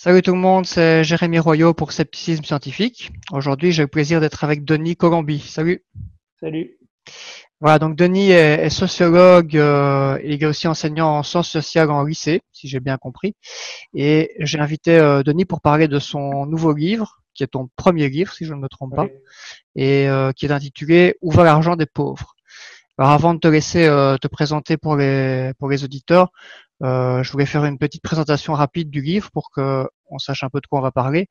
Salut tout le monde, c'est Jérémy Royot pour Scepticisme Scientifique. Aujourd'hui, j'ai le plaisir d'être avec Denis Colombi. Salut. Salut. Voilà, donc Denis est sociologue et il est aussi enseignant en sciences sociales en lycée, si j'ai bien compris. Et j'ai invité Denis pour parler de son nouveau livre, qui est ton premier livre, si je ne me trompe pas, Oui. et qui est intitulé Où va l'argent des pauvres? Alors avant de te laisser te présenter pour les auditeurs, je voulais faire une petite présentation rapide du livre pour que on sache un peu de quoi on va parler.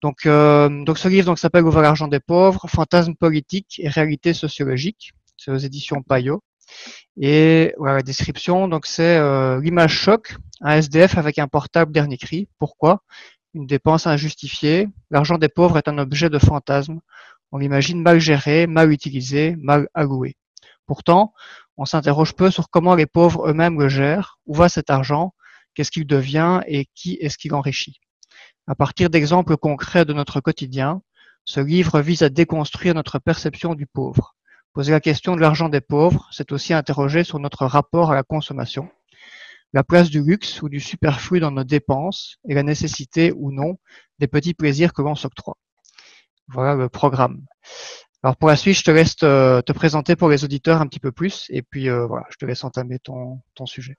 Donc ce livre s'appelle Où va l'argent des pauvres, fantasmes politiques et réalité sociologique. C'est aux éditions Payot. Et voilà la description. Donc c'est l'image choc, un SDF avec un portable dernier cri. Pourquoi? Une dépense injustifiée. L'argent des pauvres est un objet de fantasme. On l'imagine mal géré, mal utilisé, mal alloué. Pourtant, on s'interroge peu sur comment les pauvres eux-mêmes le gèrent, où va cet argent, qu'est-ce qu'il devient et qui est-ce qu'il enrichit. À partir d'exemples concrets de notre quotidien, ce livre vise à déconstruire notre perception du pauvre. Poser la question de l'argent des pauvres, c'est aussi interroger sur notre rapport à la consommation, la place du luxe ou du superflu dans nos dépenses et la nécessité ou non des petits plaisirs que l'on s'octroie. Voilà le programme. Alors pour la suite, je te laisse te présenter pour les auditeurs un petit peu plus et puis voilà, je te laisse entamer ton sujet.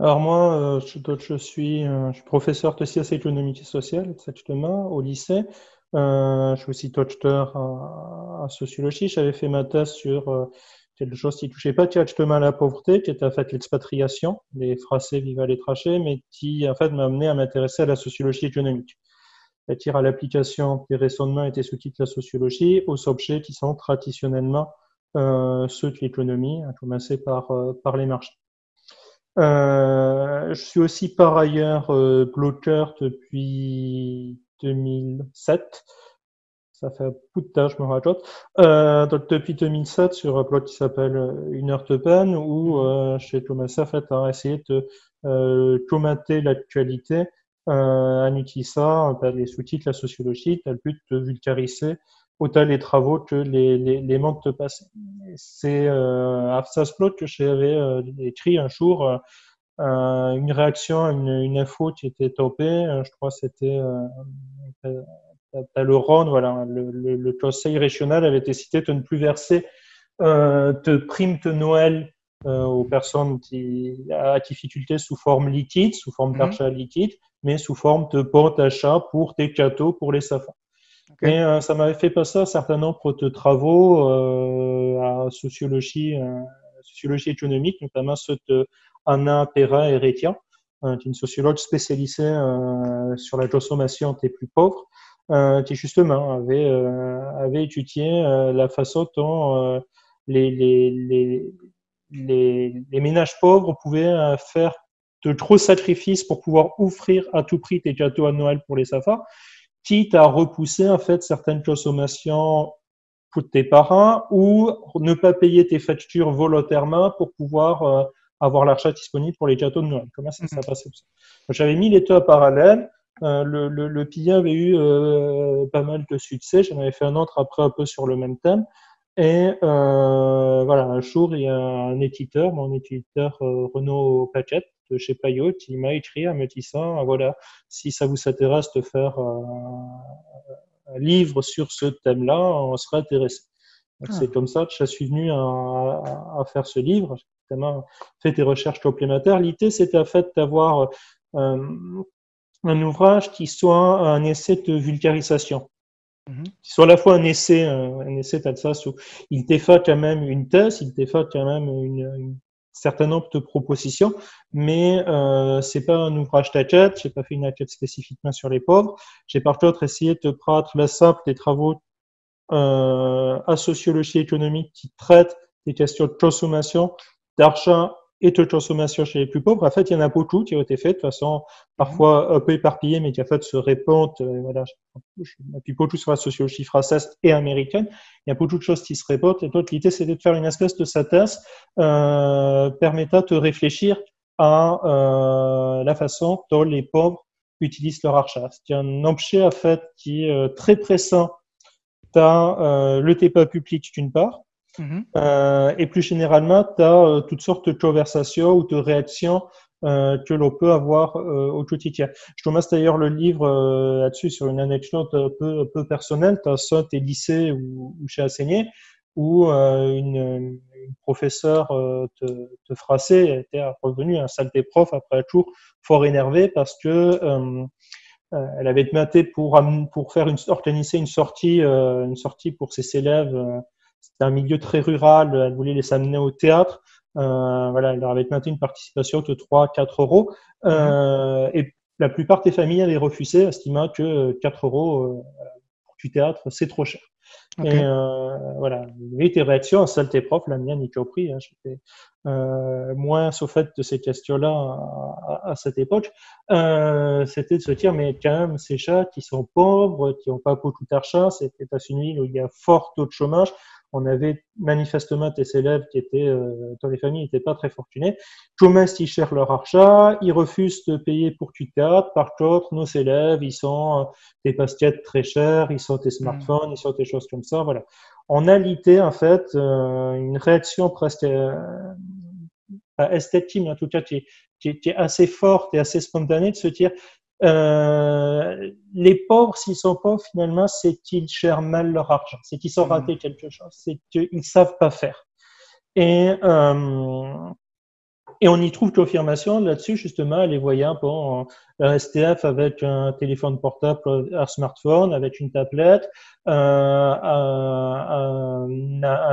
Alors moi, je suis professeur de sciences économiques et sociales, exactement, au lycée. Je suis aussi docteur en sociologie. J'avais fait ma thèse sur quelque chose qui touchait pas directement à la pauvreté, qui était en fait l'expatriation. Les Français vivent à l'étranger, mais qui en fait m'a amené à m'intéresser à la sociologie économique. C'est-à-dire à l'application des raisonnements et des outils de la sociologie aux objets qui sont traditionnellement ceux de l'économie, à commencer par les marchés. Je suis aussi par ailleurs blogueur depuis 2007. Ça fait un bout de temps, je me raconte. Donc depuis 2007 sur un blog qui s'appelle Une heure de peine où j'ai commencé en fait à essayer de commenter l'actualité en utilisant les outils de la sociologie dans le but de vulgariser autant les travaux que les mondes de passé. C'est à ce blog que j'avais écrit un jour une réaction, une info qui était topée. Je crois que c'était le Rhône, voilà, le conseil régional avait décidé de ne plus verser de primes de Noël aux personnes à difficulté sous forme liquide, sous forme Mhm. d'achat liquide, mais sous forme de bons d'achat pour des cadeaux pour les enfants. Ok. Et ça m'avait fait passer un certain nombre de travaux à sociologie économique, notamment ceux de Anna Perrin-Héritian, qui est une sociologue spécialisée sur la consommation des plus pauvres, qui justement avait étudié la façon dont les, les, les, les ménages pauvres pouvaient faire de gros sacrifices pour pouvoir offrir à tout prix des cadeaux à Noël pour les enfants, quitte à repousser en fait certaines consommations pour tes parents ou ne pas payer tes factures volontairement pour pouvoir avoir l'argent disponible pour les cadeaux de Noël. Comment ça Mhm. s'est passé? J'avais mis les deux en parallèle. Le pilier avait eu pas mal de succès. J'en avais fait un autre après un peu sur le même thème. Et voilà, un jour, il y a un éditeur, mon éditeur Renaud Paquette de chez Payot, qui m'a écrit en me disant, ah, voilà, si ça vous intéresse de faire un livre sur ce thème-là, on serait intéressé. Donc c'est Ah. comme ça que je suis venu à faire ce livre. J'ai évidemment fait des recherches complémentaires. L'idée, c'était en fait d'avoir un ouvrage qui soit un essai de vulgarisation, Mhm. qui soit à la fois un essai d'Alsace où il défend quand même une thèse, il défend quand même une certain nombre de propositions, mais c'est pas un ouvrage d'enquête, j'ai pas fait une enquête spécifiquement sur les pauvres, j'ai par contre essayé de prendre l'ensemble des travaux à sociologie économique qui traitent des questions de consommation, d'argent et de consommation chez les plus pauvres. En fait, il y en a beaucoup qui ont été faits de façon Mhm. parfois un peu éparpillée, mais qui en fait se répondent. Voilà, je m'appuie beaucoup sur la sociologie française et américaine. Il y a beaucoup de choses qui se répondent. Et donc, l'idée, c'était de faire une espèce de synthèse permettant de réfléchir à la façon dont les pauvres utilisent leur argent. C'est un objet, en fait, qui est très pressant. Tu as le débat public d'une part, Mhm. et plus généralement, tu as toutes sortes de conversations ou de réactions que l'on peut avoir au quotidien. Je commence d'ailleurs le livre là-dessus sur une anecdote un peu personnelle. Tu as ça, tes lycées où j'ai enseigné, où une professeure te frappait, était revenue un saleté prof après un cours fort énervée parce que elle avait demandé pour faire organiser une sortie pour ses élèves. C'était un milieu très rural. Elle voulait les amener au théâtre. Voilà, elle leur avait demandé une participation de 3-4 euros. Et la plupart des familles avaient refusé, estimant que 4 euros pour du théâtre, c'est trop cher. Ok. Et voilà, il y a eu des réactions, celle tes profs, la mienne y compris. Hein, j'étais moins au fait de ces questions-là à cette époque. C'était de se dire, mais quand même, ces chats qui sont pauvres, qui n'ont pas beaucoup d'argent, c'est les États-Unis où il y a fort taux de chômage. On avait manifestement des élèves qui étaient dans les familles n'étaient pas très fortunés. Comment ils cherchent leur argent, ils refusent de payer pour du théâtre. Par contre, nos élèves, ils sont des baskets très chères, ils sont des smartphones, ils sont des choses comme ça. Voilà. On a l'idée, en fait, une réaction presque esthétique, mais en tout cas qui est assez forte et assez spontanée de se dire les pauvres, s'ils sont pauvres, finalement, c'est qu'ils gèrent mal leur argent, c'est qu'ils ont raté quelque chose, c'est qu'ils savent pas faire. Et et on y trouve confirmation là-dessus, justement, les voyant, bon, un STF avec un téléphone portable, un smartphone, avec une tablette, un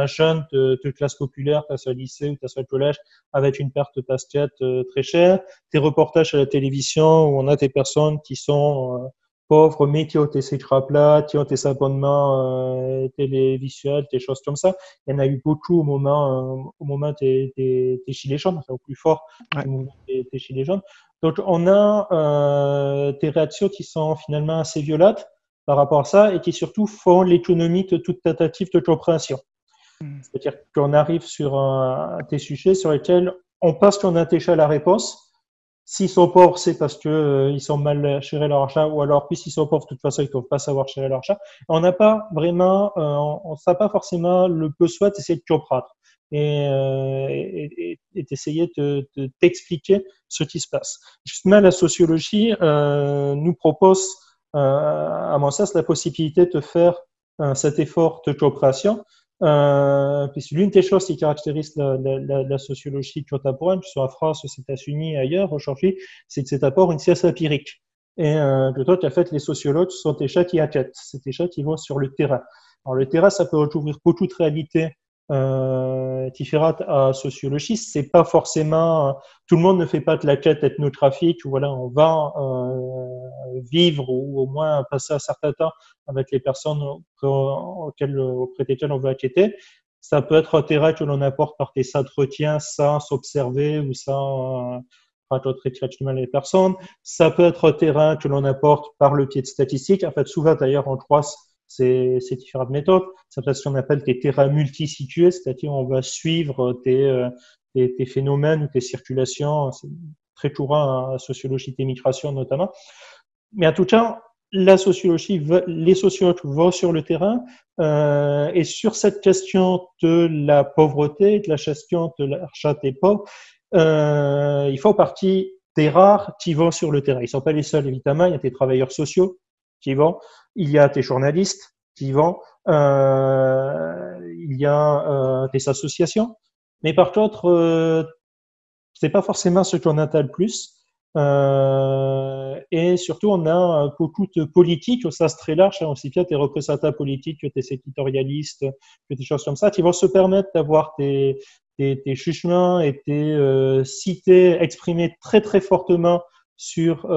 jeune de classe populaire, que ce soit lycée ou que ce soit collège, avec une paire de baskets très chère, des reportages à la télévision où on a des personnes qui sont pauvres, mais qui ont des plats, qui ont des abonnements télévisuels, des choses comme ça. Il y en a eu beaucoup au moment des Gilets jaunes, enfin, au plus fort Ouais. du mouvement des Gilets jaunes. Donc, on a des réactions qui sont finalement assez violentes par rapport à ça et qui surtout font l'économie de toute tentative de compréhension. C'est-à-dire qu'on arrive sur des sujets sur lesquels on pense qu'on a déjà la réponse. S'ils sont pauvres, c'est parce que ils sont mal gérés leur argent, ou alors, puisqu'ils sont pauvres, de toute façon, ils ne peuvent pas savoir gérer leur argent. On n'a pas vraiment, on n'a pas forcément le besoin d'essayer de comprendre et d'essayer de t'expliquer ce qui se passe. Justement, la sociologie nous propose, à mon sens, la possibilité de faire cet effort de coopération. Puisque l'une des choses qui caractérise la sociologie contemporaine, que ce soit en France, aux États-Unis et ailleurs aujourd'hui, c'est que c'est d'abord une science empirique. Et de toi, en fait, les sociologues sont des chats qui enquêtent, c'est des chats qui vont sur le terrain. Alors le terrain, ça peut recouvrir beaucoup de réalités différentes à sociologie. C'est pas forcément tout le monde ne fait pas de la quête ethnographique. Voilà, on va vivre ou au moins passer un certain temps avec les personnes auprès desquelles on veut enquêter. Ça peut être un terrain que l'on apporte par des entretiens sans s'observer ou sans rencontrer directement les personnes. Ça peut être un terrain que l'on apporte par le pied de statistiques. En fait, souvent d'ailleurs, on croise ces différentes méthodes. Ça peut être ce qu'on appelle des terrains multisitués, c'est-à-dire on va suivre des phénomènes ou des circulations. C'est très courant en sociologie des migrations notamment. Mais en tout cas, la sociologie, les sociologues vont sur le terrain et sur cette question de la pauvreté, de la gestion de l'argent des pauvres, ils font partie des rares qui vont sur le terrain. Ils ne sont pas les seuls, évidemment. Il y a des travailleurs sociaux qui vont, il y a des journalistes qui vont, il y a des associations. Mais par contre, c'est pas forcément ce qu'on entend le plus. Et surtout, on a beaucoup de politiques au sens très large, aussi bien des représentants politiques que des éditorialistes, que des choses comme ça, qui vont se permettre d'avoir des jugements et des cités exprimées très très fortement sur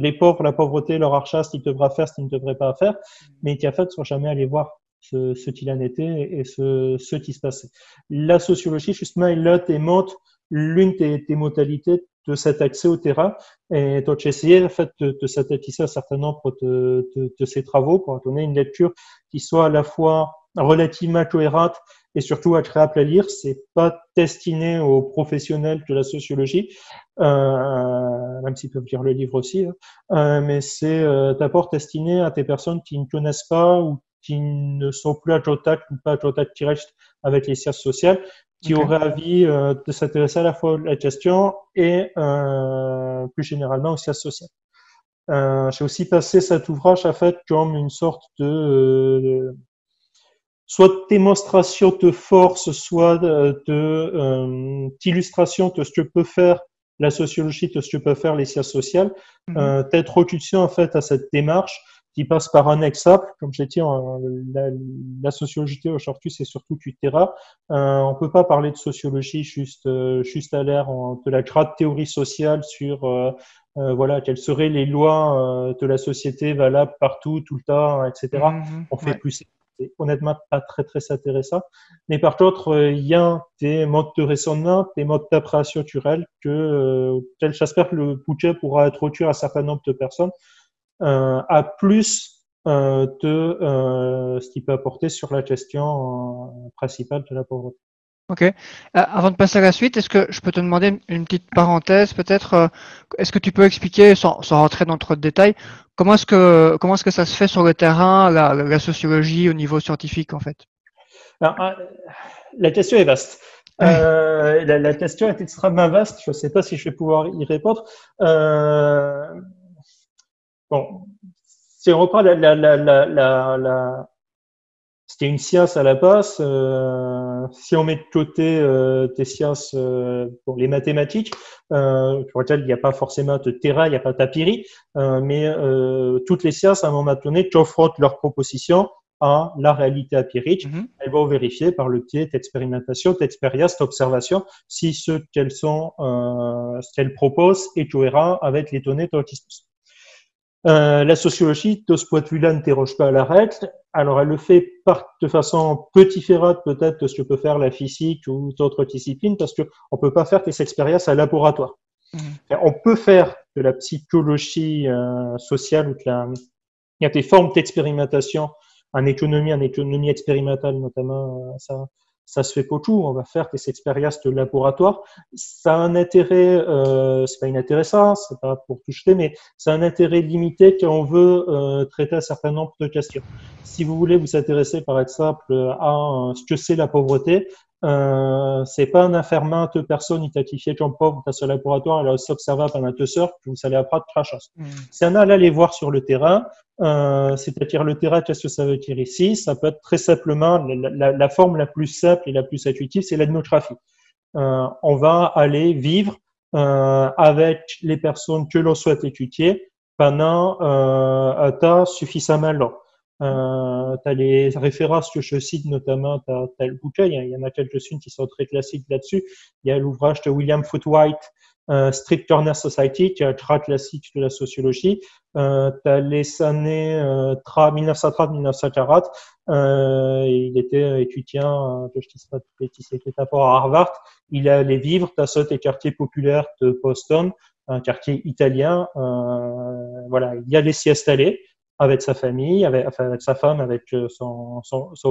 les pauvres, la pauvreté, leur argent, ce qu'ils devraient faire, ce qu'ils ne devraient pas faire, mais qui en fait ne sont jamais allés voir ce qu'il en était et ce qui se passait. La sociologie, justement, elle là démontre l'une des modalités de cet accès au terrain. Et donc, j'ai essayé, en fait, de synthétiser un certain nombre de ces travaux pour donner une lecture qui soit à la fois relativement cohérente et surtout agréable à lire. C'est pas destiné aux professionnels de la sociologie, même s'ils peuvent lire le livre aussi, hein, mais c'est d'abord destiné à des personnes qui ne connaissent pas ou qui ne sont plus à contact ou pas à contact direct avec les sciences sociales, qui Ok. aurait envie de s'intéresser à la fois à la question et plus généralement aussi à ce social. J'ai aussi passé cet ouvrage en fait comme une sorte de soit de démonstration de force, soit d'illustration de ce que peut faire la sociologie, de ce que peut faire les sciences sociales, Mhm. d'introduction en fait à cette démarche qui passe par un exemple. Comme j'ai dit, la sociologie aujourd'hui, c'est surtout du terrain. On peut pas parler de sociologie juste à l'air de la grande théorie sociale sur voilà quelles seraient les lois de la société valables partout, tout le temps, etc. Mhm. On fait Ouais. plus c'est honnêtement pas très intéressant. Mais par contre, il y a des modes de raisonnement, des modes d'appréhension naturelle tel j'espère que le budget pourra être utile à un certain nombre de personnes, à plus de ce qu'il peut apporter sur la question principale de la pauvreté. Ok. Avant de passer à la suite, est-ce que je peux te demander une petite parenthèse, peut-être, est-ce que tu peux expliquer, sans rentrer dans trop de détails, comment est-ce que ça se fait sur le terrain, la sociologie au niveau scientifique, en fait? Alors, la question est vaste. Ouais. La question est extrêmement vaste. Je ne sais pas si je vais pouvoir y répondre. Euh, bon, si on reprend c'était une science à la base. Si on met de côté des sciences, bon, les mathématiques, pour lesquelles il n'y a pas forcément de terrain, il n'y a pas d'empirie, mais toutes les sciences, à un moment donné, confrontent leurs propositions à la réalité empirique. Mhm. Elles vont vérifier par le biais d'expérimentation, d'expérience, d'observation, si ce qu'elles proposent est cohérent avec les données dont ils disposent. La sociologie, de ce point de vue-là, n'interroge pas la règle. Alors, elle le fait de façon peu différente peut-être de ce que peut faire la physique ou d'autres disciplines, parce qu'on ne peut pas faire des expériences à laboratoire. Mhm. On peut faire de la psychologie sociale ou il y a des formes d'expérimentation en économie expérimentale notamment, ça se fait pour tout. On va faire des expériences de laboratoire. Ça a un intérêt, c'est pas inintéressant, c'est pas pour tout jeter, mais c'est un intérêt limité quand on veut traiter un certain nombre de questions. Si vous voulez vous intéresser par exemple à ce que c'est la pauvreté, c'est pas un enfermement de personnes identifiées comme pauvres dans ce laboratoire, elle a aussi observé pendant 2 heures que vous allez apprendre trois choses. Mhm. C'est un à aller voir sur le terrain, c'est-à-dire le terrain, qu'est-ce que ça veut dire ici? Ça peut être très simplement la forme la plus simple et la plus intuitive, c'est l'ethnographie. On va aller vivre avec les personnes que l'on souhaite étudier pendant un temps suffisamment long. Tu as les références que je cite, notamment, tu as le bouquin, il y en a quelques-unes qui sont très classiques là-dessus. Il y a l'ouvrage de William Footwhite, Street Corner Society, qui est un très classique de la sociologie. Tu as les années 1930-1940. Il était étudiant, que je dis pas de bêtises, il était d'abord à Harvard. Il allait vivre dans ce des quartiers populaires de Boston, un quartier italien. Voilà, il y allait s'y installer avec sa famille, enfin, avec sa femme, avec son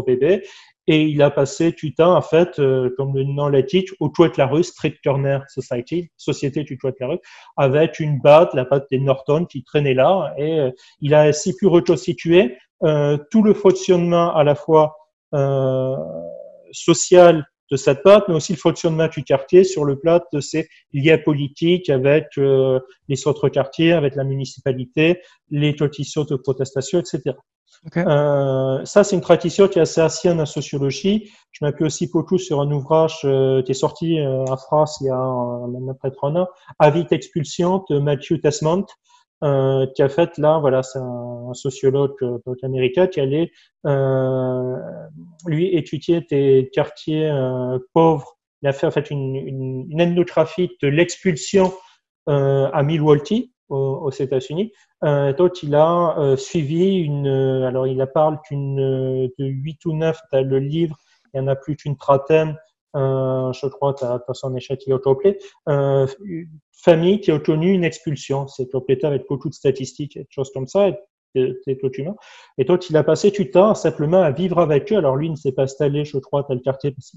bébé. Et il a passé du temps, en fait, comme le nom l'indique, au toit de la rue, Street Corner Society, Société du toit de la rue, avec une batte, la batte des Norton qui traînait là. Et il a ainsi pu reconstituer tout le fonctionnement à la fois euh, social de cette batte, mais aussi le fonctionnement du quartier sur le plan de ses liens politiques avec les autres quartiers, avec la municipalité, les coalitions de protestation, etc. Ok. Ça, c'est une tradition qui est assez ancienne en sociologie. Je m'appuie aussi beaucoup sur un ouvrage qui est sorti en France il y a maintenant près de 3 ans, Avis d'expulsion de Matthew Desmond, qui a fait là, voilà, c'est un sociologue américain qui allait lui étudier des quartiers pauvres. Il a fait en fait une ethnographie de l'expulsion à Milwaukee aux États-Unis. Donc, il a suivi alors il a parle de 8 ou 9 dans le livre, il y en a plus qu'une trentaine, je crois, tu as son échec qui est complet, une famille qui a obtenu une expulsion. C'est complété avec beaucoup de statistiques et des choses comme ça, des documents. Et donc, il a passé du temps simplement à vivre avec eux. Alors, lui, il ne s'est pas installé, je crois, dans le quartier, parce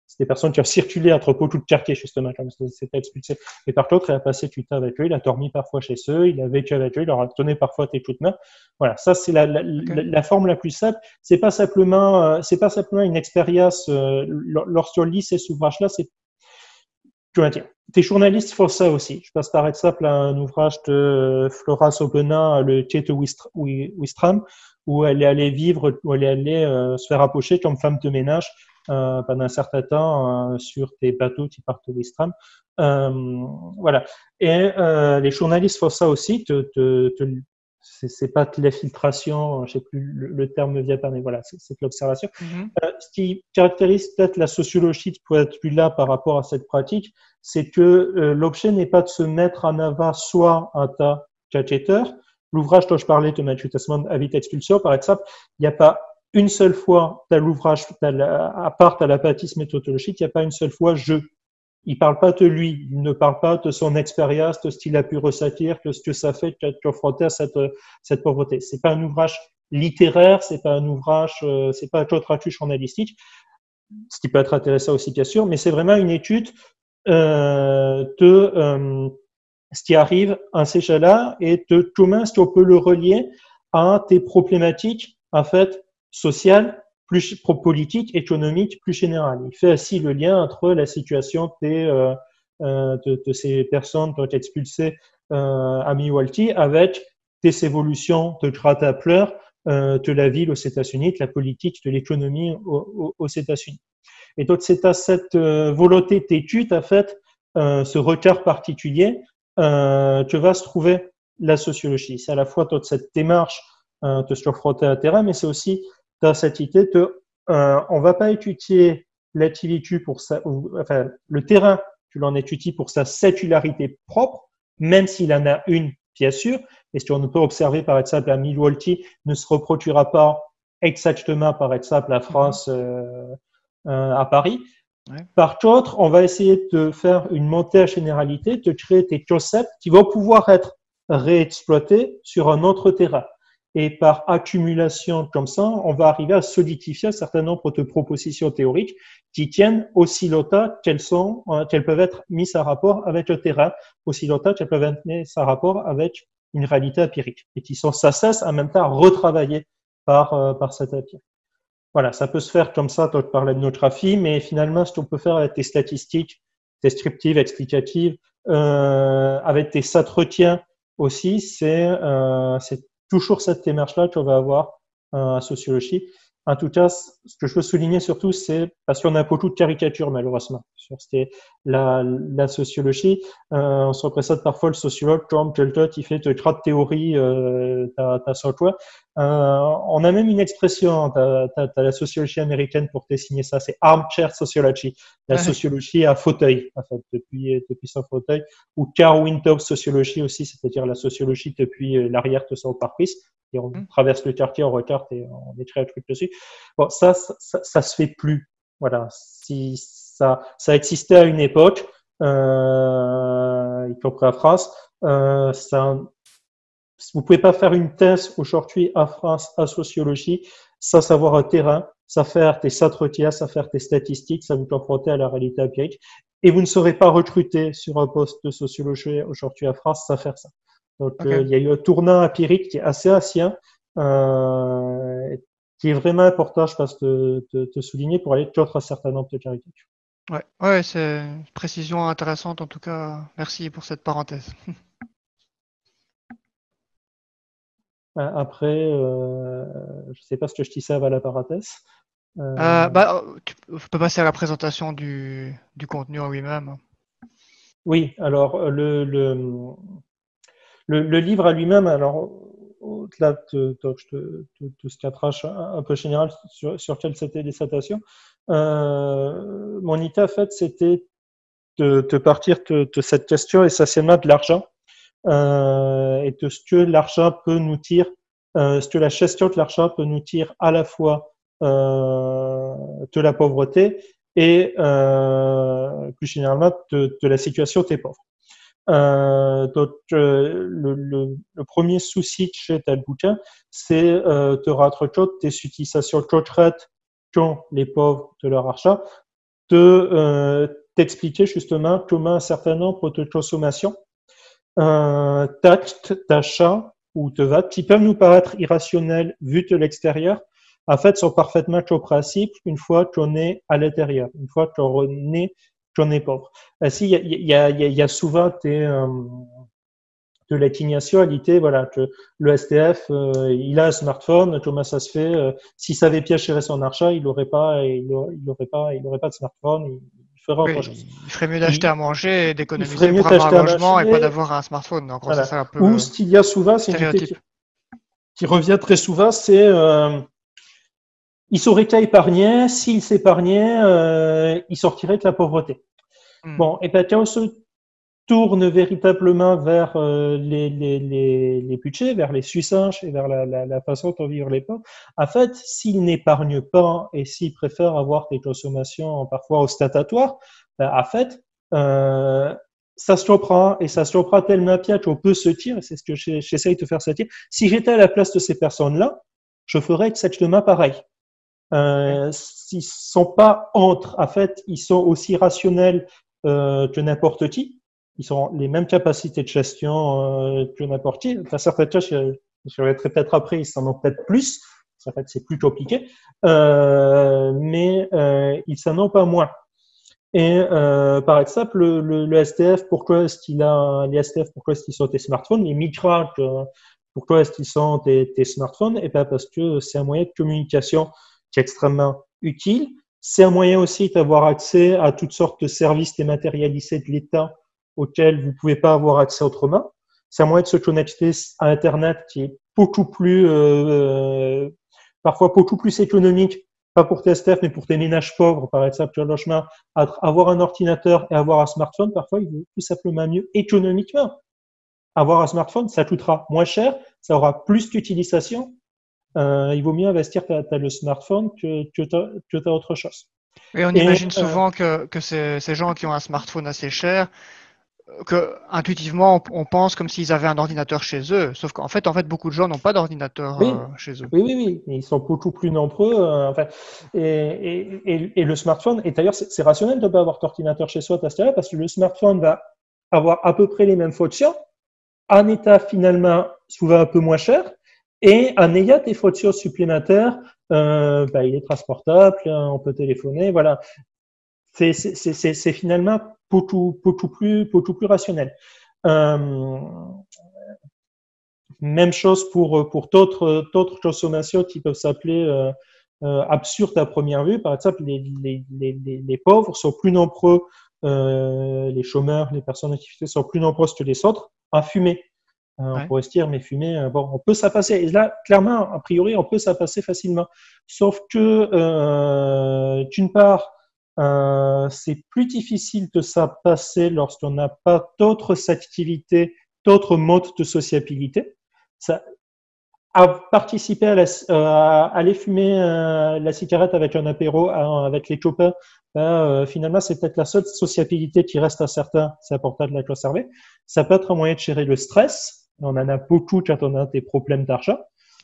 C'est des personnes qui ont circulé entre poteaux de quartier, justement, comme c'était expulsé. Et par contre, il a passé du temps avec eux, il a dormi parfois chez eux, il a vécu avec eux, il leur a donné parfois tes coups de main. Voilà, ça, c'est la forme la plus simple. C'est pas simplement une expérience, lorsqu'on lit ces ouvrages-là, c'est, comment dire, tes journalistes font ça aussi. Je passe par exemple à un ouvrage de Flora Sobena, le Tieto Wistram, où elle est allée vivre, où elle est allée se faire approcher comme femme de ménage pendant un certain temps sur des bateaux qui partent au Wistram. Voilà. Et les journalistes font ça aussi, c'est pas de l'infiltration, je sais plus le terme ne vient pas, mais voilà, c'est de l'observation. Ce qui caractérise peut-être la sociologie qui peut être plus là par rapport à cette pratique, c'est que l'objet n'est pas de se mettre en avant soit un tas catcheteurs. L'ouvrage dont je parlais de Matthew Tasman, Habit Expulsion, par exemple, il n'y a pas une seule fois, dans l'ouvrage, à part à l'apathie méthodologique, il n'y a pas une seule fois je. Il parle pas de lui, il ne parle pas de son expérience, de ce qu'il a pu ressentir, de ce que ça fait d'être confronté à cette pauvreté. C'est pas un ouvrage littéraire, c'est pas un ouvrage, c'est pas un traduction journalistique, ce qui peut être intéressant aussi bien sûr, mais c'est vraiment une étude de ce qui arrive à ces gens-là et de comment est-ce qu'on peut le relier à tes problématiques en fait sociales, plus politique, économique, plus générale. Il fait ainsi le lien entre la situation de ces personnes qui ont été expulsées à Milwaukee avec des évolutions de grade à pleurs de la ville aux États-Unis, de la politique, de l'économie aux États-Unis. Et donc, c'est à cette volonté d'étude, en fait, ce regard particulier, que va se trouver la sociologie. C'est à la fois toute cette démarche de se confronter à un terrain, mais c'est aussi dans cette idée de on va pas étudier l'activité pour ça, enfin le terrain, tu l'en étudies pour sa sécularité propre, même s'il en a une, bien sûr, et ce qu'on peut observer par exemple à Milwaukee ne se reproduira pas exactement par exemple la France à Paris. Ouais. Par contre, on va essayer de faire une montée à généralité, de créer des concepts qui vont pouvoir être réexploités sur un autre terrain. Et par accumulation comme ça, on va arriver à solidifier un certain nombre de propositions théoriques qui tiennent aussi longtemps qu'elles peuvent être mises en rapport avec le terrain, aussi longtemps qu'elles peuvent être mises en rapport avec une réalité empirique, et qui sont sans cesse en même temps retravaillées par cette empirique. Voilà, ça peut se faire comme ça, tu parlais de notographie, mais finalement, ce qu'on peut faire avec des statistiques descriptives, explicatives, avec des entretiens aussi, c'est toujours cette démarche-là qu'on va avoir en sociologie. En tout cas, ce que je veux souligner surtout, c'est parce qu'on a beaucoup de caricatures, malheureusement, sur la sociologie. On se représente parfois le sociologue comme quelqu'un qui fait de grandes théories sur toi. On a même une expression, t'as la sociologie américaine pour désigner ça, c'est armchair sociology, la sociologie à fauteuil, en fait, depuis son fauteuil, ou car window sociology aussi, c'est-à-dire la sociologie depuis l'arrière de son pare-brise. Et on traverse le quartier, on regarde et on écrit un truc dessus. Bon, ça se fait plus. Voilà. Si ça existait à une époque, y compris en France, vous pouvez pas faire une thèse aujourd'hui en France en sociologie sans savoir un terrain, sans faire des entretiens, sans faire des statistiques, sans vous confronter à la réalité empirique. Et vous ne serez pas recruté sur un poste de sociologie aujourd'hui en France sans faire ça. Donc, il y a eu un tournant empirique qui est assez ancien, qui est vraiment important, je pense, de souligner pour aller contre un certain nombre de caricatures. Ouais, c'est une précision intéressante en tout cas. Merci pour cette parenthèse. Après, je sais pas ce que je dis ça à la parenthèse. Tu peux passer à la présentation du contenu en lui-même. Oui, alors le livre à lui-même, alors au-delà de ce cadrage un peu général sur quelles c'était les citations, mon idée en fait c'était de partir de cette question essentiellement de l'argent et de ce que l'argent peut nous dire, ce que la gestion de l'argent peut nous dire à la fois de la pauvreté et plus généralement de la situation des pauvres. Donc, le premier souci que j'ai dans le bouquin, c'est de rendre compte des utilisations concrètes qu'ont les pauvres de leur argent t'expliquer justement comment un certain nombre de consommations, d'actes, d'achats ou de votes qui peuvent nous paraître irrationnels vu de l'extérieur, en fait, sont parfaitement compréhensibles une fois qu'on est à l'intérieur, une fois qu'on est pauvre. Ainsi, il y a souvent de l'indignation, voilà, que le SDF, il a un smartphone, comment ça se fait, s'il savait bien gérer son argent, il aurait pas de smartphone, il ferait autre Oui, chose. il ferait mieux d'acheter à manger et Il ferait d'économiser mieux pour avoir un d'acheter à logement et pas manger, d'avoir un smartphone. En gros, c'est voilà. ça un peu Ou le ce qu'il y a souvent, c'est une idée stéréotype. qui revient très souvent, c'est il saurait qu'à épargner, s'il s'épargnait, il sortirait de la pauvreté. Hmm. Bon, et bien quand on se tourne véritablement vers les budgets, vers les suçages et vers la façon dont vivre les pauvres, en fait, s'ils n'épargnent pas et s'ils préfèrent avoir des consommations parfois ostentatoires, ben, en fait, euh, ça se comprend et ça se comprend tellement bien qu'on peut se dire, et c'est ce que j'essaye de faire se dire, si j'étais à la place de ces personnes-là, je ferais exactement pareil. Oui. Ils sont pas entre, en fait, ils sont aussi rationnels que n'importe qui. Ils ont les mêmes capacités de gestion que n'importe qui. Enfin, certaines tâches, je vais peut-être après, ils en ont peut-être plus. En fait, c'est plus compliqué, mais ils s'en ont pas moins. Et par exemple, le SDF, pourquoi est-ce qu'il a les SDF, pourquoi est-ce qu'ils sont des smartphones? Les migrants, pourquoi est-ce qu'ils sont des smartphones? Et ben parce que c'est un moyen de communication qui est extrêmement utile. C'est un moyen aussi d'avoir accès à toutes sortes de services dématérialisés de l'État auxquels vous pouvez pas avoir accès autrement. C'est un moyen de se connecter à Internet qui est beaucoup plus, parfois beaucoup plus économique, pas pour tes STF, mais pour tes ménages pauvres, par exemple, le logement. Avoir un ordinateur et avoir un smartphone, parfois, il vaut tout simplement mieux économiquement. Avoir un smartphone, ça coûtera moins cher, ça aura plus d'utilisation. Il vaut mieux investir t'as le smartphone que t'as autre chose. Et on Et imagine souvent que ces gens qui ont un smartphone assez cher, que intuitivement on pense comme s'ils avaient un ordinateur chez eux. Sauf en fait, beaucoup de gens n'ont pas d'ordinateur oui, chez eux. oui. Ils sont beaucoup plus nombreux. Enfin, et le smartphone, et d'ailleurs, c'est rationnel de ne pas avoir d'ordinateur chez soi, parce que le smartphone va avoir à peu près les mêmes fonctions, en état finalement souvent un peu moins cher, et en ayant des fonctions supplémentaires, il est transportable, on peut téléphoner, voilà. C'est finalement beaucoup plus rationnel. Euh, Même chose pour d'autres consommations qui peuvent s'appeler absurdes à première vue. Par exemple, les pauvres sont plus nombreux, les chômeurs, les personnes en activité sont plus nombreuses que les autres à fumer. On Ouais. pourrait se dire, mais fumer, bon, on peut s'en passer. Et là, clairement, a priori, on peut s'en passer facilement. Sauf que, d'une part, c'est plus difficile de s'en passer lorsqu'on n'a pas d'autres activités, d'autres modes de sociabilité. Ça, à participer à aller fumer la cigarette avec un apéro, avec les copains, finalement, c'est peut-être la seule sociabilité qui reste à certains. C'est important de la conserver. Ça peut être un moyen de gérer le stress. On en a beaucoup quand on a des problèmes d'argent.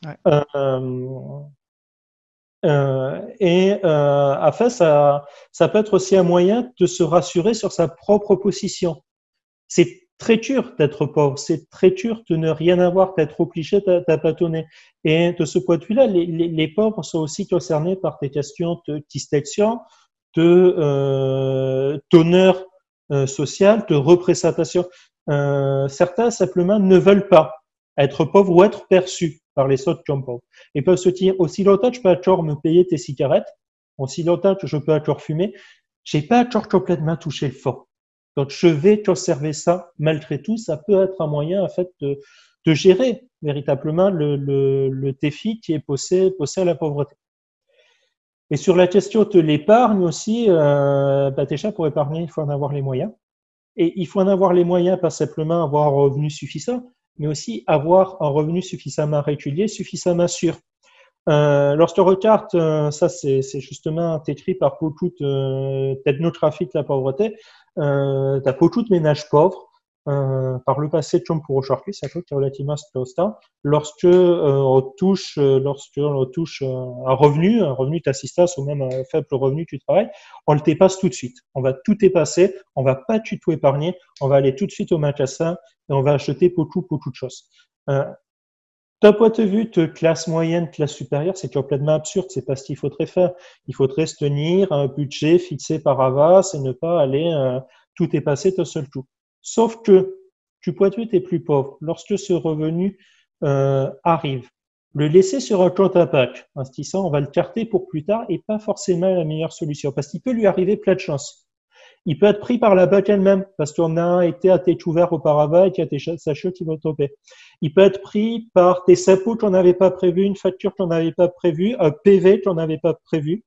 Ouais. Euh, enfin, ça peut être aussi un moyen de se rassurer sur sa propre position. C'est très dur d'être pauvre, c'est très dur de ne rien avoir, d'être obligé d'abandonner. Et de ce point de vue-là, les pauvres sont aussi concernés par des questions de distinction, d'honneur social, de représentation. Certains simplement ne veulent pas être pauvres ou être perçus par les autres comme pauvres. Ils peuvent se dire, aussi longtemps que je peux encore me payer tes cigarettes, aussi longtemps que je peux encore fumer, j'ai pas encore complètement touché le fond. Donc, je vais conserver ça malgré tout. Ça peut être un moyen, en fait, de gérer véritablement le défi qui est posé à la pauvreté. Et sur la question de l'épargne aussi, déjà, pour épargner, il faut en avoir les moyens. Et il faut en avoir les moyens, pas simplement avoir un revenu suffisant, mais aussi avoir un revenu suffisamment régulier, suffisamment sûr. Lorsque regarde, ça c'est justement écrit par beaucoup d'ethnographies de la pauvreté, t'as beaucoup de ménages pauvres par le passé, tu pour aujourd'hui, c'est un truc qui est relativement constant. Lorsque on touche un revenu d'assistance ou même un faible revenu du travail, on le dépasse tout de suite. On va tout dépasser, on va pas du tout épargner, on va aller tout de suite au magasin et on va acheter pour toute chose. D'un point de vue de classe moyenne, classe supérieure, c'est complètement absurde. C'est pas ce qu'il faudrait faire. Il faudrait se tenir à un budget fixé par avance et ne pas aller tout dépasser d'un seul coup. Sauf que du point de vue des plus pauvres, lorsque ce revenu arrive, le laisser sur un compte à PAC, en se disant on va le carter pour plus tard, est pas forcément la meilleure solution parce qu'il peut lui arriver plein de chances. Il peut être pris par la banque elle-même parce qu'on a été à tête ouverte auparavant et qu'il y a des sachets qui vont tomber. Il peut être pris par des impôts qu'on n'avait pas prévus, une facture qu'on n'avait pas prévue, un PV qu'on n'avait pas prévu,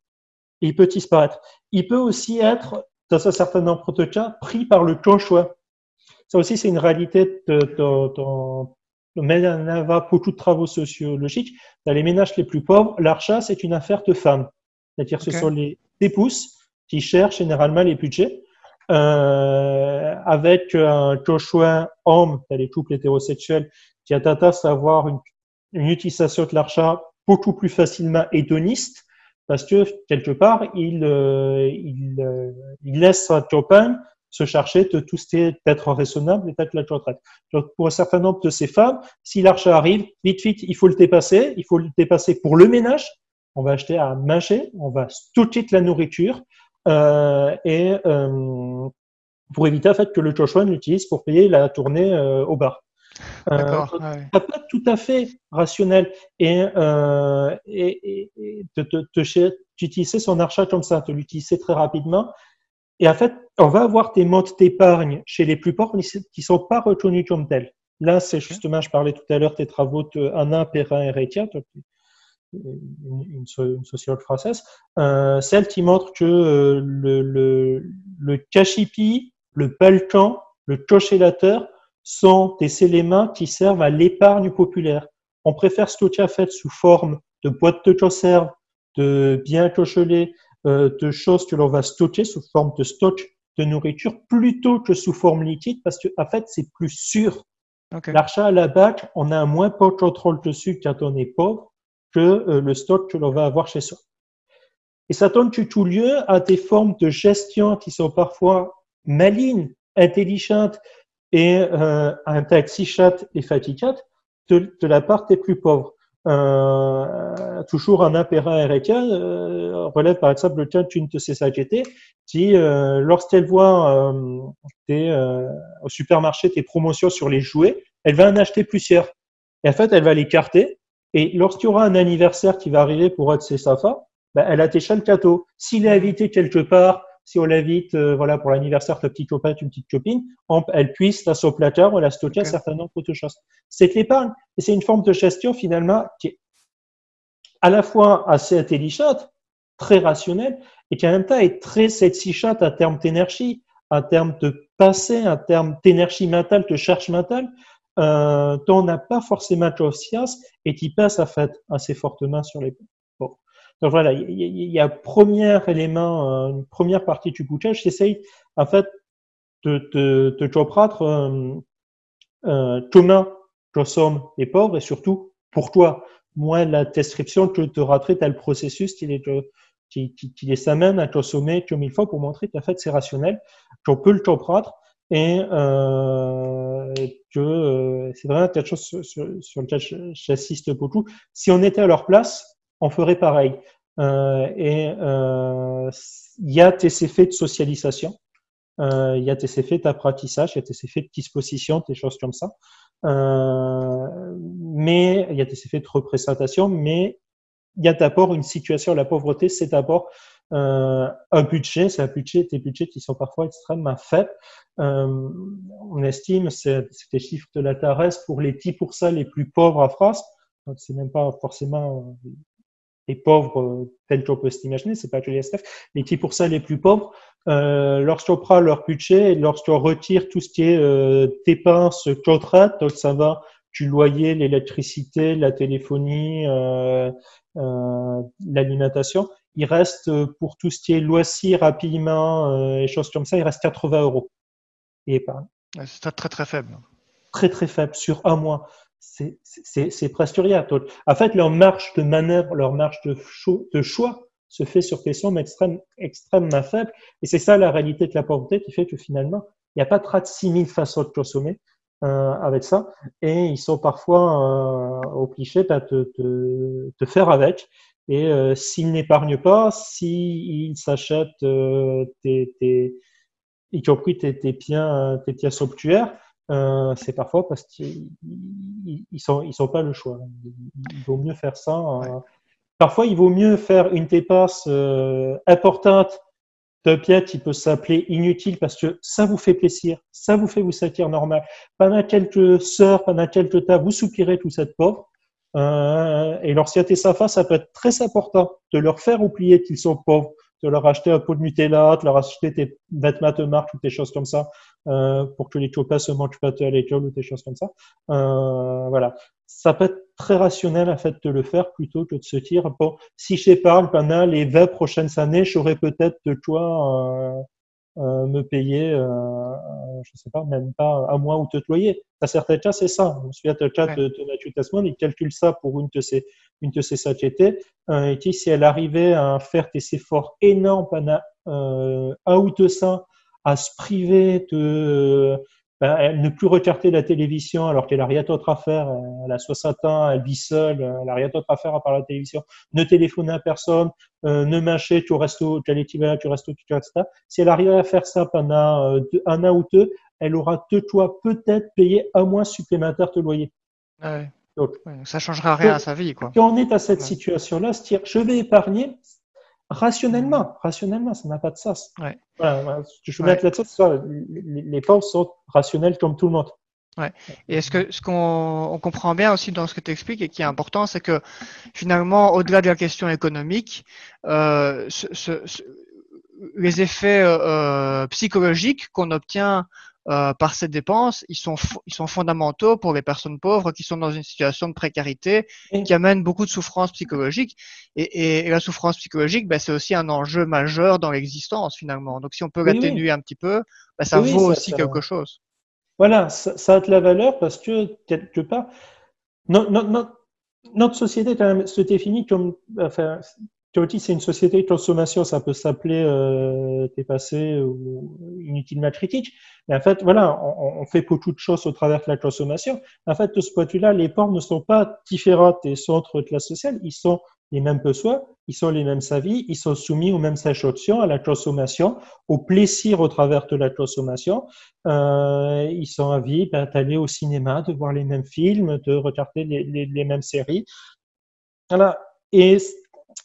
et il peut disparaître. Il peut aussi être, dans un certain nombre de cas, pris par le conjoint. Ça aussi, c'est une réalité de beaucoup de travaux sociologiques. Dans les ménages les plus pauvres, l'achat, c'est une affaire de femmes. C'est-à-dire que ce sont les épouses qui cherchent généralement les budgets. Avec un conjoint homme, dans les couples hétérosexuels, qui a tendance à avoir une utilisation de l'achat beaucoup plus facilement hédoniste, parce que quelque part, il laisse sa compagne se chercher de tout ce qui est d'être raisonnable et d'être la retraite. Donc, pour un certain nombre de ces femmes, si l'achat arrive, vite, il faut le dépasser. Il faut le dépasser pour le ménage. On va acheter à manger, on va stocker de la nourriture et pour éviter en fait que le conjoint l'utilise pour payer la tournée au bar. D'accord. Ouais. Ça peut être tout à fait rationnel et d'utiliser son achat comme ça, de l'utiliser très rapidement. Et en fait, on va avoir des modes d'épargne chez les plus pauvres qui sont pas reconnus comme tels. Là, c'est justement, je parlais tout à l'heure des travaux de Anna Perrin-Héritier, une sociologue française, celle qui montre que le cachipi, le balkan, le congélateur sont des éléments qui servent à l'épargne populaire. On préfère stocker en fait sous forme de boîtes de conserve, de biens congelés, de choses que l'on va stocker sous forme de stock de nourriture plutôt que sous forme liquide parce que en fait c'est plus sûr. L'achat à la BAC, on a un moins de contrôle dessus quand on est pauvre que le stock que l'on va avoir chez soi. Et ça donne tout lieu à des formes de gestion qui sont parfois malignes, intelligentes et intoxicantes et fatigantes de la part des plus pauvres. Toujours un impérat héritier relève par exemple le cas d'une de ses sociétés qui, lorsqu'elle voit au supermarché des promotions sur les jouets, elle va en acheter plusieurs. Et en fait, elle va les carter. Et lorsqu'il y aura un anniversaire qui va arriver pour un de ses enfants, ben, elle a déjà le cadeau. S'il est invité quelque part, si on l'invite voilà, pour l'anniversaire de petit copain, une petite copine, elle puisse dans son placard, on la stocker un certain nombre de choses. C'est de l'épargne. Et c'est une forme de gestion finalement qui est à la fois assez intelligente, très rationnelle, et qui en même temps est très exigeante en termes d'énergie, en termes de passé, en termes d'énergie mentale, de charge mentale, dont on n'a pas forcément conscience et qui passe en fait assez fortement sur les pauvres. Donc voilà, il y a un premier élément, une première partie du bouquin. J'essaye en fait de comprendre comment consomment les pauvres et surtout pourquoi. Moi, la description que te raterait le processus qui les amène à consommer comme il faut pour montrer qu'en fait c'est rationnel, qu'on peut le comprendre et que c'est vraiment quelque chose sur lequel j'assiste beaucoup. Si on était à leur place, on ferait pareil. Il y a des effets de socialisation, il y a des effets d'apprentissage, il y a des effets de disposition, des choses comme ça. Mais il y a des effets de représentation, mais il y a d'abord une situation. La pauvreté, c'est d'abord un budget, c'est des budgets qui sont parfois extrêmement faibles. On estime, c'est des chiffres de la TARES, pour les 10% les plus pauvres en France, donc c'est même pas forcément les pauvres tels qu'on peut s'imaginer, c'est pas que les SDF, les 10% les plus pauvres, lorsqu'on prend leur budget, lorsqu'on retire tout ce qui est dépenses contraintes, donc ça va du loyer, l'électricité, la téléphonie, l'alimentation, il reste pour tout ce qui est loisirs, habillement et choses comme ça, il reste 80 € et épargne. Ouais, c'est très très faible. Très très faible sur un mois. C'est presque rien. En fait, leur marge de manœuvre, leur marge de choix se fait sur des sommes extrêmement faibles. Et c'est ça la réalité de la pauvreté qui fait que finalement, il n'y a pas 36 000 façons de consommer avec ça. Et ils sont parfois obligés de te faire avec. Et s'ils n'épargnent pas, s'ils s'achètent y compris tes biens somptuaires, c'est parfois parce qu'ils sont pas le choix. Il vaut mieux faire ça. Ouais. Parfois, il vaut mieux faire une dépense importante d'un bien qui peut s'appeler inutile parce que ça vous fait plaisir, ça vous fait vous sentir normal. Pendant quelques heures, pendant quelques temps, vous soupirez tout cette pauvre. Et lorsqu'il y a sa face, ça peut être très important de leur faire oublier qu'ils sont pauvres, de leur acheter un pot de Nutella, de leur acheter des vêtements de marque ou des choses comme ça, pour que les copains se mangent pas à l'école ou des choses comme ça. Voilà. Ça peut être très rationnel, en fait, de le faire plutôt que de se dire, bon, si j'épargne pendant les 20 prochaines années, j'aurai peut-être de quoi me payer, je sais pas, même pas un mois ou deux de loyer. Dans certains cas, c'est ça. Je me souviens d'un cas Ouais. de Mathieu Tasman, il calcule ça pour une de ses sociétés. Il dit si elle arrivait à faire des efforts énormes pendant un ou deux ans, à se priver de ne plus regarder la télévision alors qu'elle a rien d'autre à faire, elle a 60 ans, elle vit seule, elle a rien d'autre à faire à part la télévision, ne téléphoner à personne, ne mâcher, tu restes au, tu vas, tu restes au, tu restes là. Si elle arrive à faire ça pendant un an ou deux, elle aura de toi peut-être payé un mois supplémentaire de loyer. Ouais. Donc, Ouais, donc ça changera rien à quand sa vie, quoi. on est à cette Ouais. situation-là, se dire, je vais épargner Mhm. rationnellement, ça n'a pas de sens. Ouais. Voilà, voilà, ce que je veux Ouais. mettre là-dessus, c'est ça, les pauvres sont rationnels comme tout le monde. Ouais. Et ce qu'on on comprend bien aussi dans ce que tu expliques et qui est important, c'est que finalement, au-delà de la question économique, euh, ce- ce- ce- les effets psychologiques qu'on obtient par ces dépenses, ils sont fondamentaux pour les personnes pauvres qui sont dans une situation de précarité, qui Et, amène beaucoup de souffrance psychologique. Et la souffrance psychologique, ben, c'est aussi un enjeu majeur dans l'existence finalement. Donc si on peut oui, oui, l'atténuer un petit peu, ben, ça oui, oui, vaut aussi quelque chose. voilà, ça a de la valeur parce que quelque part, no- no- no- notre société quand même se définit comme, enfin, Théotis, c'est une société de consommation, ça peut s'appeler dépassé ou inutilement critique. Mais en fait, voilà, on fait beaucoup de choses au travers de la consommation. En fait, de ce point de vue-là, les ports ne sont pas différents des centres de classe sociale, ils sont les mêmes besoins, ils sont les mêmes avis, ils sont soumis aux mêmes injonctions, à la consommation, au plaisir au travers de la consommation. Ils sont avis d'aller au cinéma, de voir les mêmes films, de regarder les mêmes séries. Voilà. Et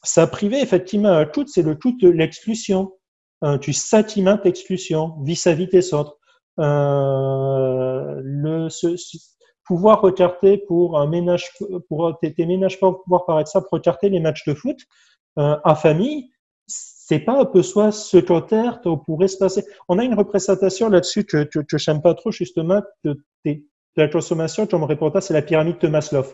ça privé, effectivement, un tout, c'est le tout de l'exclusion, du sentiment d'exclusion vis-à-vis des autres. Pouvoir regarder pour un ménage, pour tes ménages pas pouvoir paraître ça, regarder les matchs de foot en famille, c'est pas un peu soit secondaire, on pourrait se passer. On a une représentation là-dessus que j'aime pas trop, justement, de la consommation, comme reportage, c'est la pyramide de Maslow.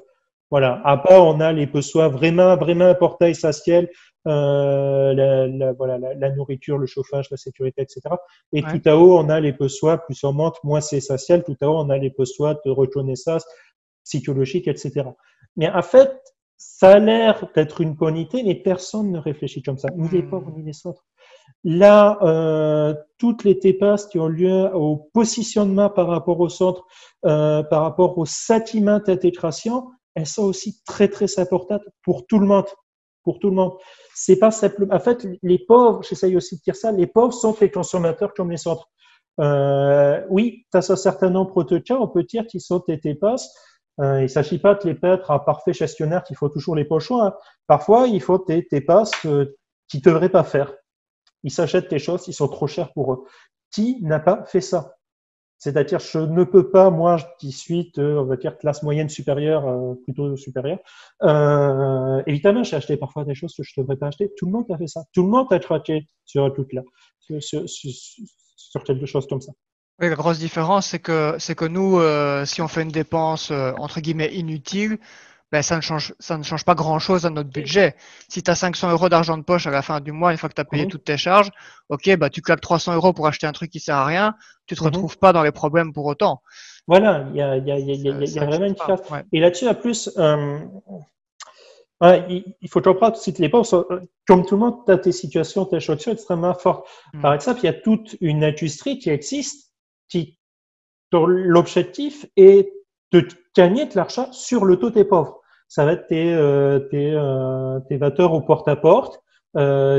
Voilà. Après, on a les besoins vraiment, vraiment importants, essentiels, voilà, la nourriture, le chauffage, la sécurité, etc. Et Ouais. tout à haut, on a les besoins, plus on monte, moins c'est essentiel. Tout à haut, on a les besoins de reconnaissance psychologique, etc. Mais en fait, ça a l'air d'être une bonne idée, mais personne ne réfléchit comme ça, ni les pauvres, Hmm. ni les autres. Là, toutes les dépasses qui ont lieu au positionnement par rapport au centre, par rapport au sentiment d'intégration, elles sont aussi très, très importantes pour tout le monde. Pour tout le monde. C'est pas simplement, en fait, les pauvres, j'essaye aussi de dire ça, les pauvres sont des consommateurs comme les autres. Oui, dans un certain nombre de cas, on peut dire qu'ils sont des dépasses. Il ne s'agit pas de les mettre à parfait gestionnaire qu'il faut toujours les pochons. Hein. Parfois, il faut des dépasses qui ne devraient pas faire. Ils s'achètent des choses, ils sont trop chers pour eux. Qui n'a pas fait ça? C'est-à-dire, je ne peux pas, moi, qui suis de, on va dire, classe moyenne supérieure, plutôt supérieure. Évidemment, j'ai acheté parfois des choses que je ne devrais pas acheter. Tout le monde a fait ça. Tout le monde a craqué sur un truc là, sur quelque chose comme ça. Oui, la grosse différence, c'est que nous, si on fait une dépense entre guillemets inutile, ben, ça ne change pas grand-chose à notre budget. Si tu as 500 euros d'argent de poche à la fin du mois, une fois que tu as payé Mhm, toutes tes charges, ok, bah, tu claques 300 euros pour acheter un truc qui sert à rien, tu te mhm. retrouves pas dans les problèmes pour autant. Voilà, il y Ça a vraiment n'existe une pas. différence. Ouais. Et là-dessus, en plus, ouais, il faut comprendre si les pauvres sont, comme tout le monde, tu as tes situations, tes choses extrêmement fortes. Mm. Par exemple, il y a toute une industrie qui existe, qui, dont l'objectif est de gagner de l'argent sur le taux des pauvres. Ça va être tes vanteurs au porte-à-porte,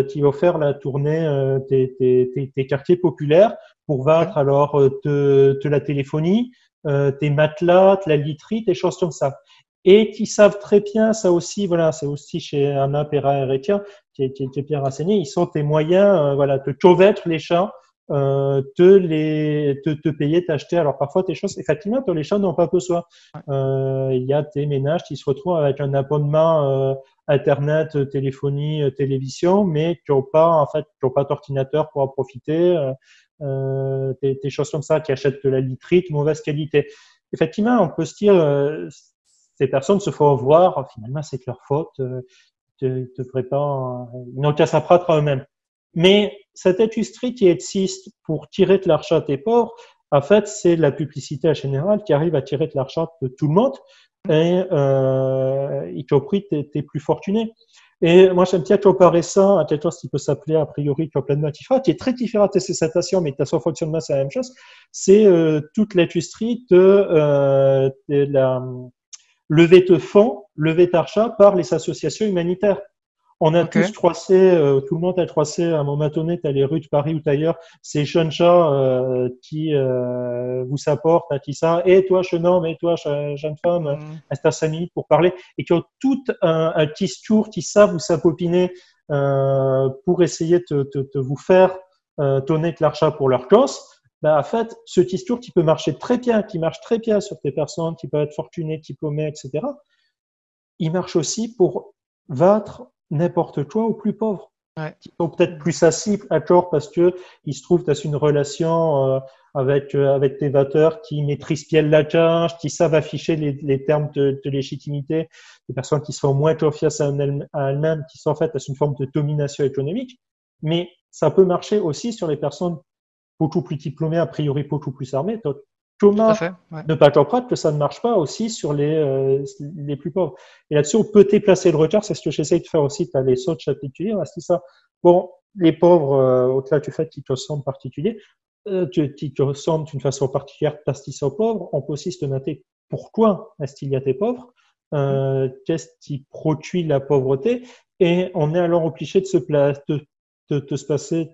qui vont faire la tournée tes quartiers populaires pour Ouais. vaincre alors te la téléphonie, tes matelas, de la literie, des choses comme ça. Et qui savent très bien, ça aussi, voilà, c'est aussi chez Anna Perra Herretia, qui est bien renseigné, ils sont tes moyens, voilà, te chovêtre les champs, te payer, t'acheter. Alors parfois tes choses, effectivement, les gens n'ont pas besoin. Il y a des ménages qui se retrouvent avec un abonnement Internet, téléphonie, télévision, mais qui n'ont pas en fait, qui ont pas d'ordinateur pour en profiter. Des choses comme ça, qui achètent de la literie de mauvaise qualité. Effectivement, on peut se dire, ces personnes se font voir, finalement c'est de leur faute, devraient pas, ils n'ont qu'à s'apprendre à eux-mêmes. Mais cette industrie qui existe pour tirer de l'argent des pauvres, en fait, c'est la publicité en général qui arrive à tirer de l'argent de tout le monde et y compris tes plus fortunés. Et moi, j'aime bien comparer ça à quelque chose qui peut s'appeler a priori complètement différent, qui est très différent de ces cétations, mais de son fonctionnement, c'est la même chose. C'est toute l'industrie de la levée de fonds, levée d'argent par les associations humanitaires. On a Ok. tous croisé, tout le monde a croisé à un moment donné, dans les rues de Paris ou ailleurs, ces jeunes gens qui vous apportent à qui ça, et toi jeune homme, et toi jeune femme, Mm. reste à 5 minutes pour parler, et qui ont tout un petit tour, qui savent vous sapopiner pour essayer de vous faire donner de l'argent pour leur cause. Ben, en fait, ce discours qui peut marcher très bien, qui marche très bien sur des personnes qui peuvent être fortunées, diplômées, etc., il marche aussi pour vaincre n'importe quoi aux plus pauvres, Ouais. qui sont peut-être plus sensibles à tort parce que ils se trouvent dans une relation avec des vateurs qui maîtrisent bien la cage, qui savent afficher les termes de légitimité, des personnes qui sont moins confiantes à elles-mêmes, qui sont en fait dans une forme de domination économique. Mais ça peut marcher aussi sur les personnes beaucoup plus diplômées, a priori beaucoup plus armées. Donc, Tout à comment fait. Ouais. ne pas comprendre que ça ne marche pas aussi sur les plus pauvres? Et là-dessus, on peut déplacer le regard. C'est ce que j'essaye de faire aussi dans les autres chapitres. C'est ça. Bon, les pauvres, au-delà du fait qu'ils te ressemblent particulier, qui te ressemblent d'une façon particulière parce qu'ils sont pauvres, on peut aussi se demander pourquoi est-ce qu'il y a des pauvres, Mm. qu'est-ce qui produit la pauvreté, et on est alors obligé de se placer, de se passer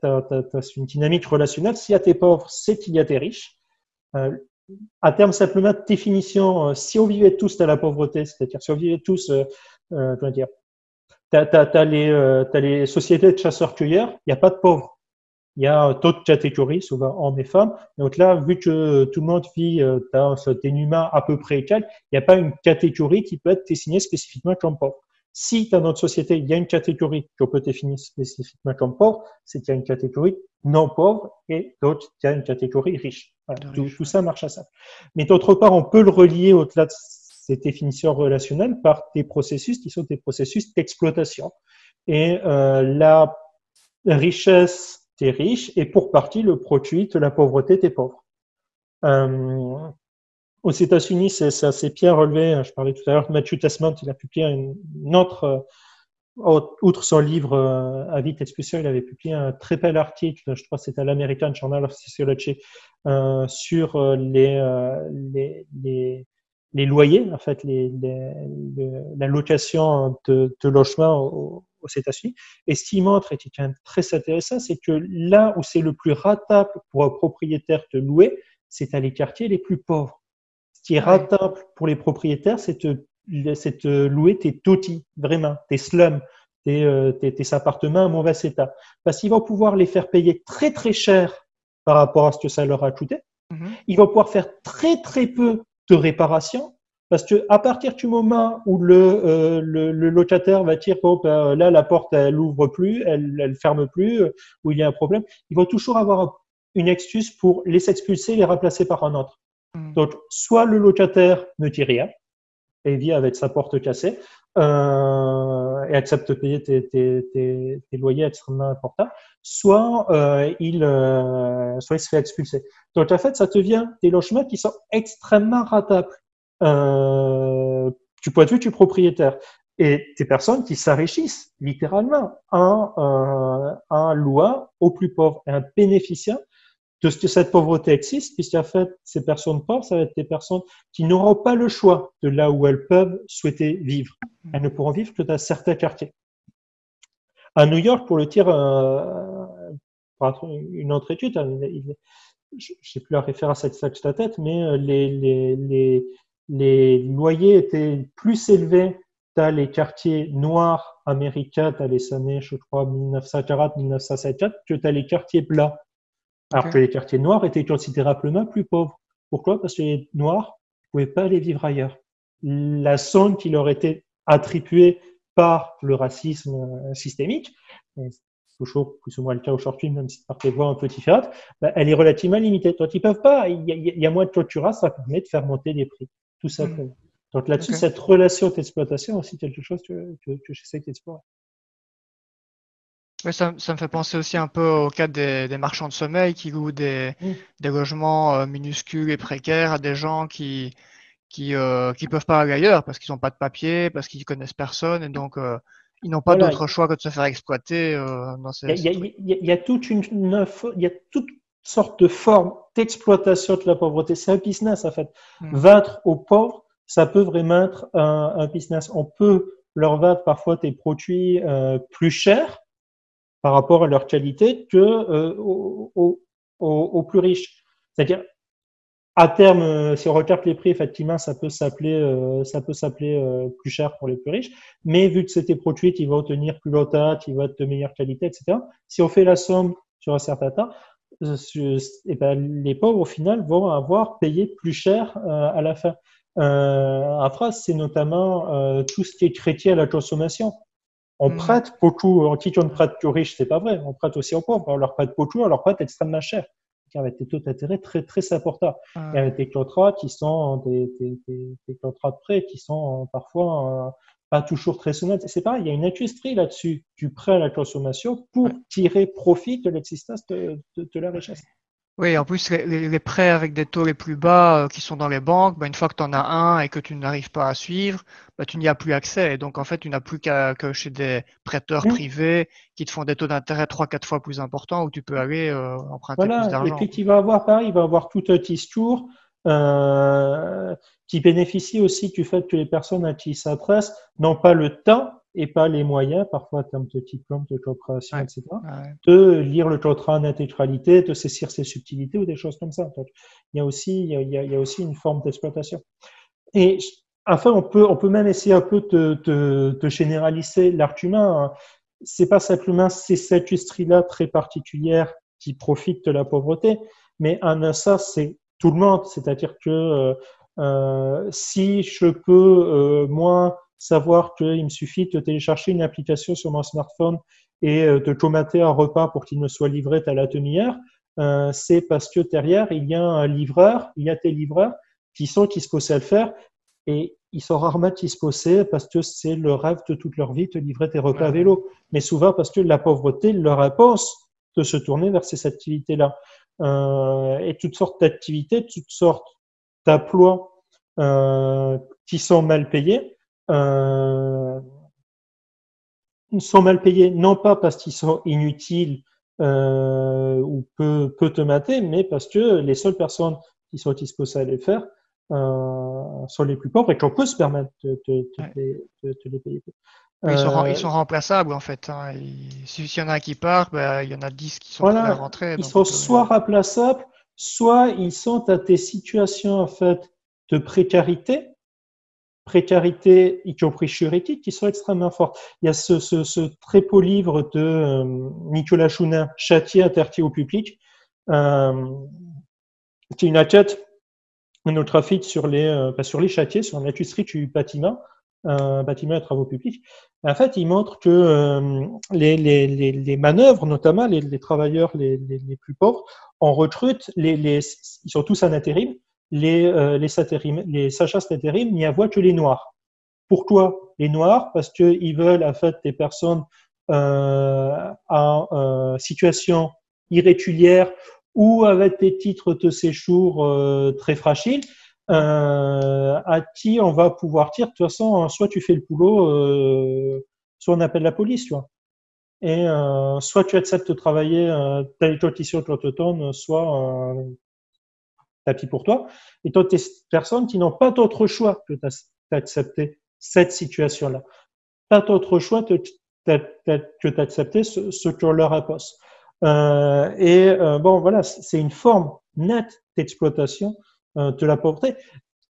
une dynamique relationnelle. S'il y a des pauvres, c'est qu'il y a des riches. Euh, à terme simplement de définition, si on vivait tous à la pauvreté, c'est-à-dire si on vivait tous, comment dire, t'as les sociétés de chasseurs-cueilleurs, il n'y a pas de pauvres. Il y a d'autres catégories, souvent hommes et femmes. Donc là, vu que tout le monde vit dans un dénuement à peu près égal, il n'y a pas une catégorie qui peut être désignée spécifiquement comme pauvre. Si dans notre société, il y a une catégorie qu'on peut définir spécifiquement comme pauvre, c'est qu'il y a une catégorie non pauvre et d'autres, il y a une catégorie riche. Voilà, De tout riche. ça marche à ça. Mais d'autre part, on peut le relier au-delà de ces définitions relationnelles par des processus qui sont des processus d'exploitation. Et la richesse des riches est pour partie le produit de la pauvreté des pauvres. Euh, aux États-Unis, c'est assez bien relevé. Je parlais tout à l'heure de Matthew Tessman, il a publié une autre, outre son livre Avis d'expulsion, il avait publié un très bel article, je crois que c'était à l'American Journal of Sociology, sur les loyers, en fait, la location de logements aux États-Unis. Et ce qui montre, et qui est quand même très intéressant, c'est que là où c'est le plus rentable pour un propriétaire de louer, c'est à les quartiers les plus pauvres. Ce qui est Ah oui. rentable pour les propriétaires, c'est de louer tes totis, vraiment, tes slums, tes appartements en mauvais état. Parce qu'ils vont pouvoir les faire payer très très cher par rapport à ce que ça leur a coûté. Mhm. Ils vont pouvoir faire très très peu de réparation. Parce que à partir du moment où le locataire va dire bon ben, là la porte elle ouvre plus, elle ferme plus, où il y a un problème, ils vont toujours avoir une excuse pour les expulser et les remplacer par un autre. Mm. Donc soit le locataire ne dit rien, et vit avec sa porte cassée, et accepte de payer tes loyers extrêmement importants, soit il se fait expulser. Donc en fait, ça te vient des logements qui sont extrêmement rentables du point de vue du propriétaire. Et des personnes qui s'enrichissent littéralement en louant aux plus pauvres. Et un bénéficiaire de ce que cette pauvreté existe, puisqu'en fait, ces personnes pauvres, ça va être des personnes qui n'auront pas le choix de là où elles peuvent souhaiter vivre. Elles ne pourront vivre que dans certains quartiers. À New York, pour le dire, pour une autre étude, je ne sais plus la référence exacte de la tête, mais les loyers étaient plus élevés dans les quartiers noirs américains dans les années, je crois, 1940-1954, que dans les quartiers blancs. Alors que les quartiers noirs étaient considérablement plus pauvres. Pourquoi? Parce que les noirs ne pouvaient pas aller vivre ailleurs. La zone qui leur était attribuée par le racisme systémique, c'est toujours plus ou moins le cas aujourd'hui, même si par des voies un peu différentes, elle est relativement limitée. Donc ils peuvent pas, il y a moins de cultura, ça permet de faire monter les prix, tout simplement. Donc là-dessus, cette relation d'exploitation est aussi quelque chose que j'essaie d'explorer. Oui, ça me fait penser aussi un peu au cas des marchands de sommeil qui louent des logements minuscules et précaires à des gens qui peuvent pas aller ailleurs parce qu'ils n'ont pas de papier, parce qu'ils connaissent personne et donc ils n'ont pas d'autre choix que de se faire exploiter dans ces trucs. Il y a il y a toutes sortes de formes d'exploitation de la pauvreté. C'est un business en fait. Vendre aux pauvres, ça peut vraiment être un business. On peut leur vendre parfois des produits plus chers par rapport à leur qualité que aux plus riches. C'est-à-dire, à terme, si on regarde les prix, effectivement, ça peut s'appeler plus cher pour les plus riches. Mais vu que c'est des produits qui vont tenir plus longtemps, qui vont être de meilleure qualité, etc. Si on fait la somme sur un certain temps, et ben, les pauvres au final vont avoir payé plus cher à la fin. En France, c'est notamment tout ce qui est chrétien à la consommation. On prête beaucoup, on dit qu'on ne prête qu'aux riches, c'est pas vrai. On prête aussi aux pauvres. On leur prête beaucoup, on leur prête extrêmement cher. Avec des taux d'intérêt très, très importants. Et avec des contrats qui sont des contrats de prêt qui sont parfois pas toujours très honnêtes. C'est pareil, il y a une industrie là-dessus du prêt à la consommation pour tirer profit de l'existence de la richesse. Oui, en plus, les prêts avec des taux les plus bas qui sont dans les banques, une fois que tu en as un et que tu n'arrives pas à suivre, tu n'y as plus accès. Et donc, en fait, tu n'as plus qu'à que chez des prêteurs privés qui te font des taux d'intérêt 3-4 fois plus importants où tu peux aller emprunter plus d'argent. Et puis, il va avoir tout un discours qui bénéficie aussi du fait que les personnes à qui il s'adresse n'ont pas le temps et pas les moyens, parfois en termes de diplôme, de coopération, etc., de lire le contrat en intégralité, de saisir ses subtilités ou des choses comme ça. Donc, il y a aussi une forme d'exploitation. Et enfin, on peut même essayer un peu de généraliser l'argument. C'est pas simplement cette industrie-là très particulière qui profite de la pauvreté, mais en ça, c'est tout le monde. C'est-à-dire que si je peux, moi, savoir qu'il me suffit de télécharger une application sur mon smartphone et de commander un repas pour qu'il me soit livré à la demi-heure, c'est parce que derrière, il y a des livreurs qui se possèdent à le faire et ils sont rarement disposés parce que c'est le rêve de toute leur vie de livrer des repas à vélo, mais souvent parce que la pauvreté leur impose de se tourner vers ces activités-là. Et toutes sortes d'activités, toutes sortes d'emplois qui sont mal payés, sont mal payés non pas parce qu'ils sont inutiles ou peu te mater, mais parce que les seules personnes qui sont disposées à les faire sont les plus pauvres et qu'on peut se permettre de les payer. Ils sont remplaçables en fait. S'il y en a un qui part, il y en a 10 qui sont prêts à rentrer. Ils sont soit remplaçables, soit ils sont à des situations en fait de précarité, y compris juridique, qui sont extrêmement fortes. Il y a ce très beau livre de Nicolas Chounin, Châtier interdit au public, qui est une enquête monographique sur les chantiers, sur l'industrie du bâtiment et travaux publics. En fait, il montre que les manœuvres, notamment les travailleurs les plus pauvres, on recrute ils sont tous en intérim, les sachas d'intérim n'y avoient que les noirs. Pourquoi les noirs? Parce qu'ils veulent en fait des personnes en situation irrégulière ou avec des titres de séjour très fragiles, à qui on va pouvoir dire de toute façon, soit tu fais le boulot, soit on appelle la police, tu vois. Et soit tu acceptes de travailler tel ici sur l'automne, soit tapis pour toi. Et toi, des personnes qui n'ont pas d'autre choix que d'accepter cette situation-là. Pas d'autre choix que d'accepter ce qu'on leur impose. Bon, voilà, c'est une forme nette d'exploitation de la pauvreté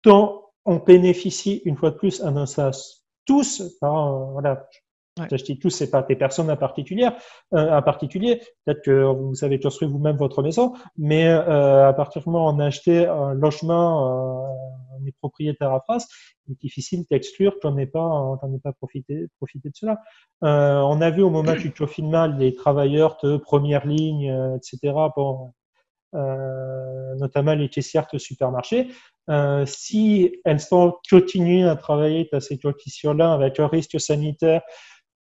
dont on bénéficie une fois de plus à un sens tous, voilà, Ouais. je dis tous, c'est pas des personnes en particulier. Peut-être que vous avez construit vous-même votre maison, mais à partir du moment où on a acheté un logement, on est propriétaire à face, il est difficile d'exclure qu'on n'ait pas profité de cela. On a vu au moment du confinement les travailleurs de première ligne, etc. Bon, notamment les caissières de supermarché. Si elles sont continuées à travailler dans ces conditions-là avec un risque sanitaire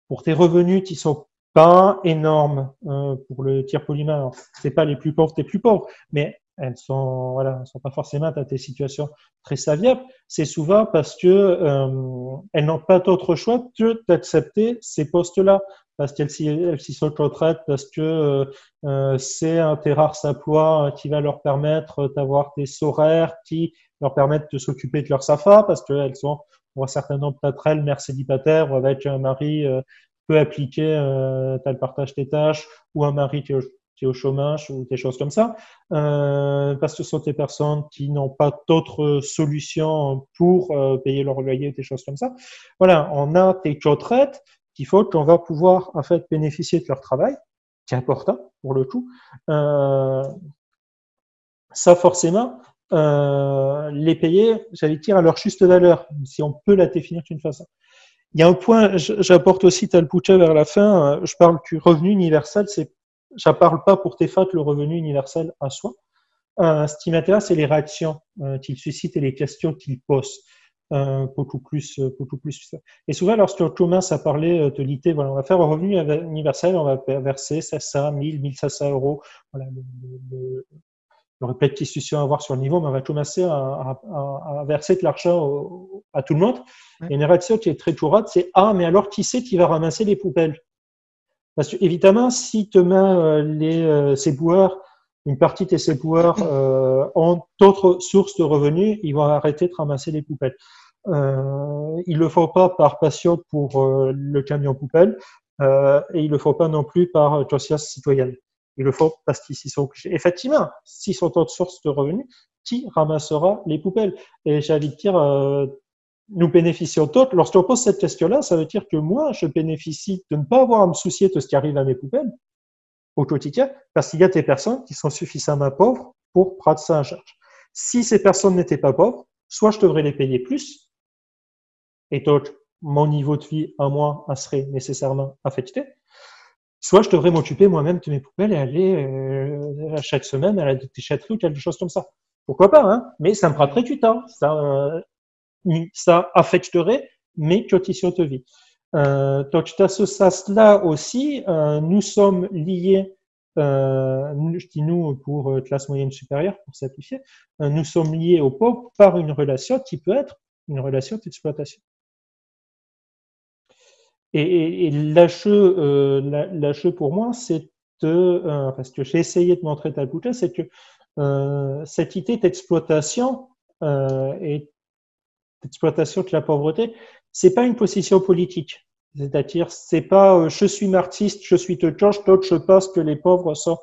pour tes revenus qui sont pas énormes pour le tiers polymère, c'est pas les plus pauvres des plus pauvres, mais elles sont pas forcément dans des situations très saviables. C'est souvent parce que elles n'ont pas d'autre choix que d'accepter ces postes-là, parce qu'elles s'y sont contraintes, parce que c'est un des rares emplois qui va leur permettre d'avoir des horaires qui leur permettent de s'occuper de leur SAFA, parce qu'elles sont, pour un certain nombre d'entre elles, mères célibataires ou avec un mari peu appliqué, t'as le partage des tâches, ou un mari qui est au chômage, ou des choses comme ça, parce que ce sont des personnes qui n'ont pas d'autres solutions pour payer leur loyer, des choses comme ça. Voilà, on a des retraites qu'il faut qu'on va pouvoir en fait bénéficier de leur travail, qui est important pour le coup. Ça forcément, les payer, j'allais dire, à leur juste valeur, si on peut la définir d'une façon. Il y a un point, j'apporte aussi Talpucha vers la fin, je parle du revenu universel, je ne parle pas pour TEFAT le revenu universel à soi. Ce qui m'intéresse, c'est les réactions qu'il suscite et les questions qu'il pose. Beaucoup plus. Et souvent, lorsqu'on commence à parler de l'idée, voilà, on va faire un revenu universel, on va verser 500, 1000, 1500 euros. Voilà, il y aurait plein de discussions à avoir sur le niveau, mais on va commencer à verser de l'argent à tout le monde. Ouais. Et une réaction qui est très courante, c'est ah, mais alors qui c'est qui va ramasser les poubelles? Parce que évidemment, si demain ces boueurs, une partie de ces boueurs ont d'autres sources de revenus, ils vont arrêter de ramasser les poubelles. Ils le font pas par passion pour le camion poubelle, et ils le font pas non plus par conscience citoyenne. Ils le font parce qu'ils s'y sont obligés. Effectivement, s'ils sont d'autres sources de revenus, qui ramassera les poubelles? Et j'ai envie de dire, nous bénéficions d'autres. Lorsqu'on pose cette question-là, ça veut dire que moi, je bénéficie de ne pas avoir à me soucier de ce qui arrive à mes poubelles au quotidien, parce qu'il y a des personnes qui sont suffisamment pauvres pour prendre ça en charge. Si ces personnes n'étaient pas pauvres, soit je devrais les payer plus, et donc mon niveau de vie à moi serait nécessairement affecté, soit je devrais m'occuper moi-même de mes poubelles et aller chaque semaine à la déchetterie ou quelque chose comme ça. Pourquoi pas, hein? Mais ça me prendrait du temps. Ça affecterait mes conditions de vie. Donc, dans ce sens-là aussi, nous sommes liés, je dis nous pour classe moyenne supérieure, pour simplifier, nous sommes liés aux pauvres par une relation qui peut être une relation d'exploitation. Et l'HE pour moi, c'est parce que j'ai essayé de montrer Talpucha, c'est que cette idée d'exploitation et d'exploitation de la pauvreté, c'est pas une position politique. C'est-à-dire, c'est pas je suis marxiste, je suis de gauche, donc je pense que les pauvres sont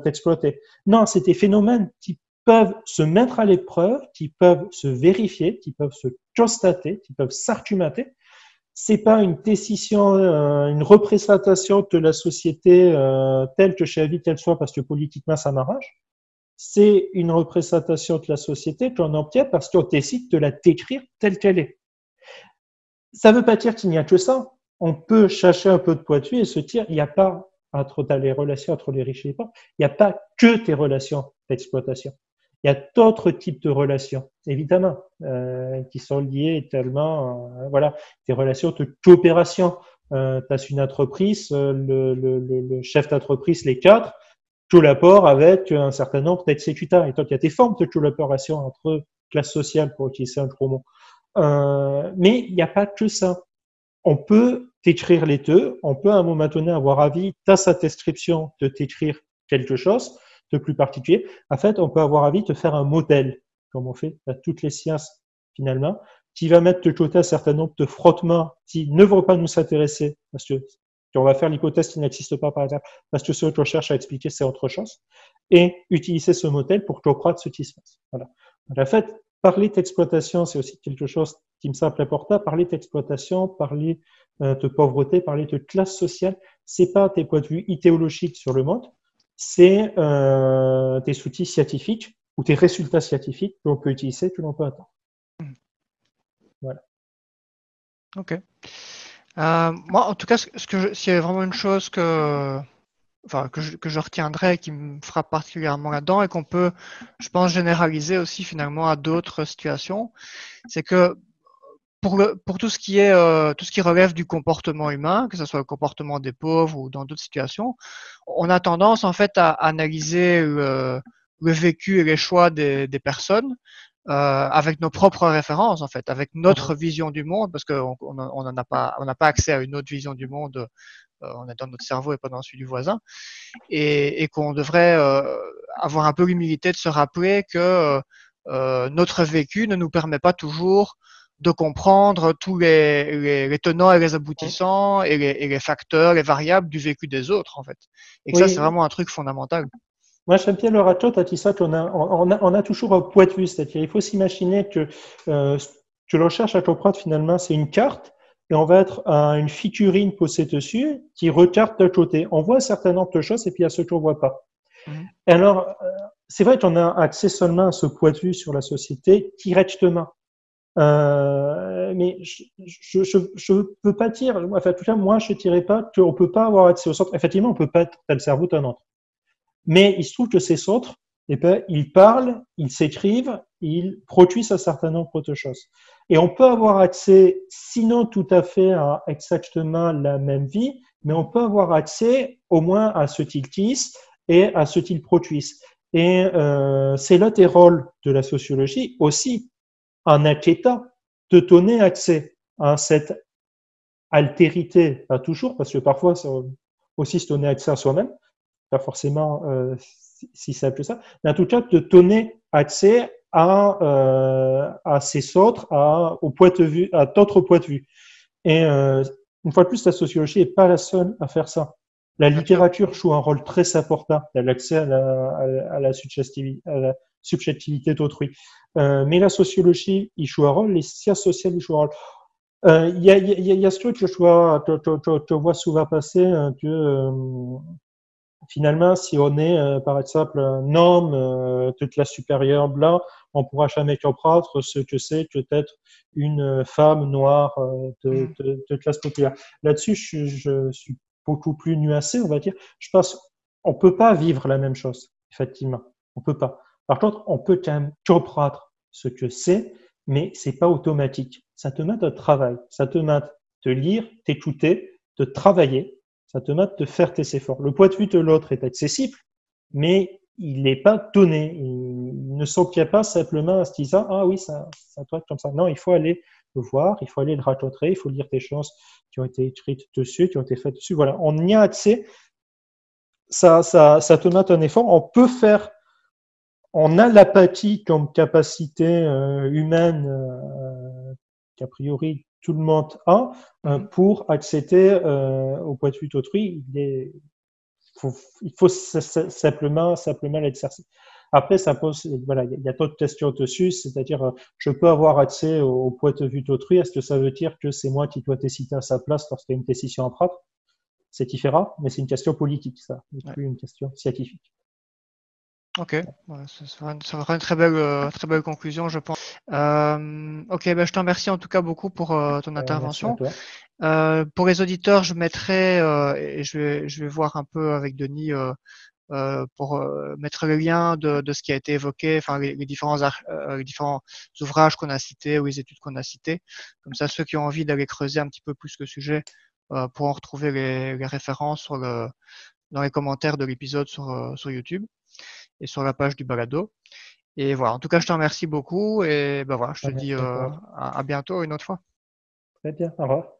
exploités. Non, c'est des phénomènes qui peuvent se mettre à l'épreuve, qui peuvent se vérifier, qui peuvent se constater, qui peuvent s'argumenter. C'est pas une décision, une représentation de la société telle que j'ai envie qu'elle soit parce que politiquement ça m'arrange. C'est une représentation de la société qu'on obtient parce qu'on décide de la décrire telle qu'elle est. Ça ne veut pas dire qu'il n'y a que ça. On peut chercher un peu de poitu et se dire il n'y a pas dans les relations entre les riches et les pauvres, il n'y a pas que des relations d'exploitation. Il y a d'autres types de relations, évidemment, qui sont liées tellement, voilà, des relations de coopération. Tu as une entreprise, le chef d'entreprise, les cadres, collabore avec un certain nombre d'exécutants. Et donc, il y a des formes de collaboration entre classes sociales, pour utiliser un gros mot. Mais il n'y a pas que ça. On peut t'écrire les deux, on peut à un moment donné avoir envie, dans sa description, de t'écrire quelque chose de plus particulier. En fait, on peut avoir envie de faire un modèle, comme on fait à toutes les sciences finalement, qui va mettre de côté un certain nombre de frottements qui ne vont pas nous intéresser, parce que on va faire l'hypothèse qui n'existe pas, par exemple, parce que ce qu'on cherche à expliquer, c'est autre chose, et utiliser ce modèle pour comprendre ce qui se passe. Voilà. En fait, parler d'exploitation, c'est aussi quelque chose qui me semble important. Parler d'exploitation, parler de pauvreté, parler de classe sociale, c'est pas des points de vue idéologiques sur le monde, c'est des outils scientifiques ou des résultats scientifiques que l'on peut utiliser, que l'on peut attendre. Voilà. Ok. Moi, en tout cas, s'il y a vraiment une chose que je retiendrai et qui me frappe particulièrement là-dedans et qu'on peut, je pense, généraliser aussi finalement à d'autres situations, c'est que pour tout ce qui est tout ce qui relève du comportement humain, que ce soit le comportement des pauvres ou dans d'autres situations, on a tendance en fait à analyser le vécu et les choix des personnes avec nos propres références en fait, avec notre vision du monde, parce qu'on on n'a pas accès à une autre vision du monde. On est dans notre cerveau et pas dans celui du voisin, et qu'on devrait avoir un peu l'humilité de se rappeler que notre vécu ne nous permet pas toujours de comprendre tous les tenants et les aboutissants et les facteurs, les variables du vécu des autres en fait. Et que ça, c'est Oui, vraiment un truc fondamental. moi j'aime bien le raton, tu as dit ça, on a toujours un point de vue, c'est-à-dire il faut s'imaginer que ce que l'on cherche à comprendre finalement, c'est une carte, et on va être une figurine posée dessus qui regarde d'un côté. On voit un certain nombre de choses et puis il y a ce qu'on ne voit pas. Mhm. Et alors, c'est vrai qu'on a accès seulement à ce point de vue sur la société directement. Mais je peux pas dire, enfin, en tout cas, moi, je dirais pas qu'on peut pas avoir accès au centre. Effectivement, on peut pas être dans le cerveau d'un autre. Mais il se trouve que ces centres, eh ben, ils parlent, ils s'écrivent, ils produisent un certain nombre de choses. Et on peut avoir accès, sinon tout à fait à exactement la même vie, mais on peut avoir accès au moins à ce qu'ils disent et à ce qu'ils produisent. Et c'est l'un des rôles de la sociologie aussi, en inquiétant, de donner accès à cette altérité, pas toujours, parce que parfois c'est aussi se donner accès à soi-même, pas forcément si simple que ça, mais en tout cas de donner accès à ces autres, au point de vue, à d'autres points de vue. Et une fois de plus, la sociologie n'est pas la seule à faire ça. La Bien sûr. littérature joue un rôle très important dans l'accès à la subjectivité d'autrui. Mais la sociologie, il joue un rôle, les sciences sociales, ils jouent un rôle. Il y a ce truc que je vois souvent passer, que finalement, si on est, par exemple, un homme de classe supérieure blanc, on pourra jamais comprendre ce que c'est que d'être une femme noire de classe populaire. Là-dessus, je suis beaucoup plus nuancé, on va dire. Je pense on peut pas vivre la même chose, effectivement. On peut pas. Par contre, on peut quand même comprendre ce que c'est, mais c'est pas automatique. Ça te demande un travail. Ça te demande de lire, d'écouter, de travailler. Ça te demande de faire tes efforts. Le point de vue de l'autre est accessible, mais il n'est pas donné. Il ne s'obtient pas simplement en se disant ah oui, ça doit être comme ça. Non, il faut aller le voir, il faut aller le rencontrer, il faut lire des choses qui ont été écrites dessus, qui ont été faites dessus. Voilà, on y a accès. Ça te demande un effort. On peut faire, on a l'apathie comme capacité humaine qu'a priori tout le monde a pour accéder au point de vue d'autrui. Il faut simplement l'exercer. Après, ça pose, voilà, il y a d'autres questions dessus, c'est-à-dire, je peux avoir accès au point de vue d'autrui. Est-ce que ça veut dire que c'est moi qui dois décider à sa place lorsqu'il y a une décision à prendre? C'est différent, mais c'est une question politique, ça, et Ouais. plus une question scientifique. Ok, ouais, ça fera une très belle conclusion, je pense. Ok, ben, je te remercie en tout cas beaucoup pour ton Merci à intervention. toi. Pour les auditeurs, je mettrai et je vais voir un peu avec Denis pour mettre le lien de ce qui a été évoqué, enfin les différents ouvrages qu'on a cités ou les études qu'on a citées. Comme ça, ceux qui ont envie d'aller creuser un petit peu plus le sujet pourront retrouver les références dans les commentaires de l'épisode sur YouTube et sur la page du balado. Et voilà, en tout cas, je te remercie beaucoup et ben voilà, je te dis Merci à toi. à bientôt une autre fois. Très bien, au revoir.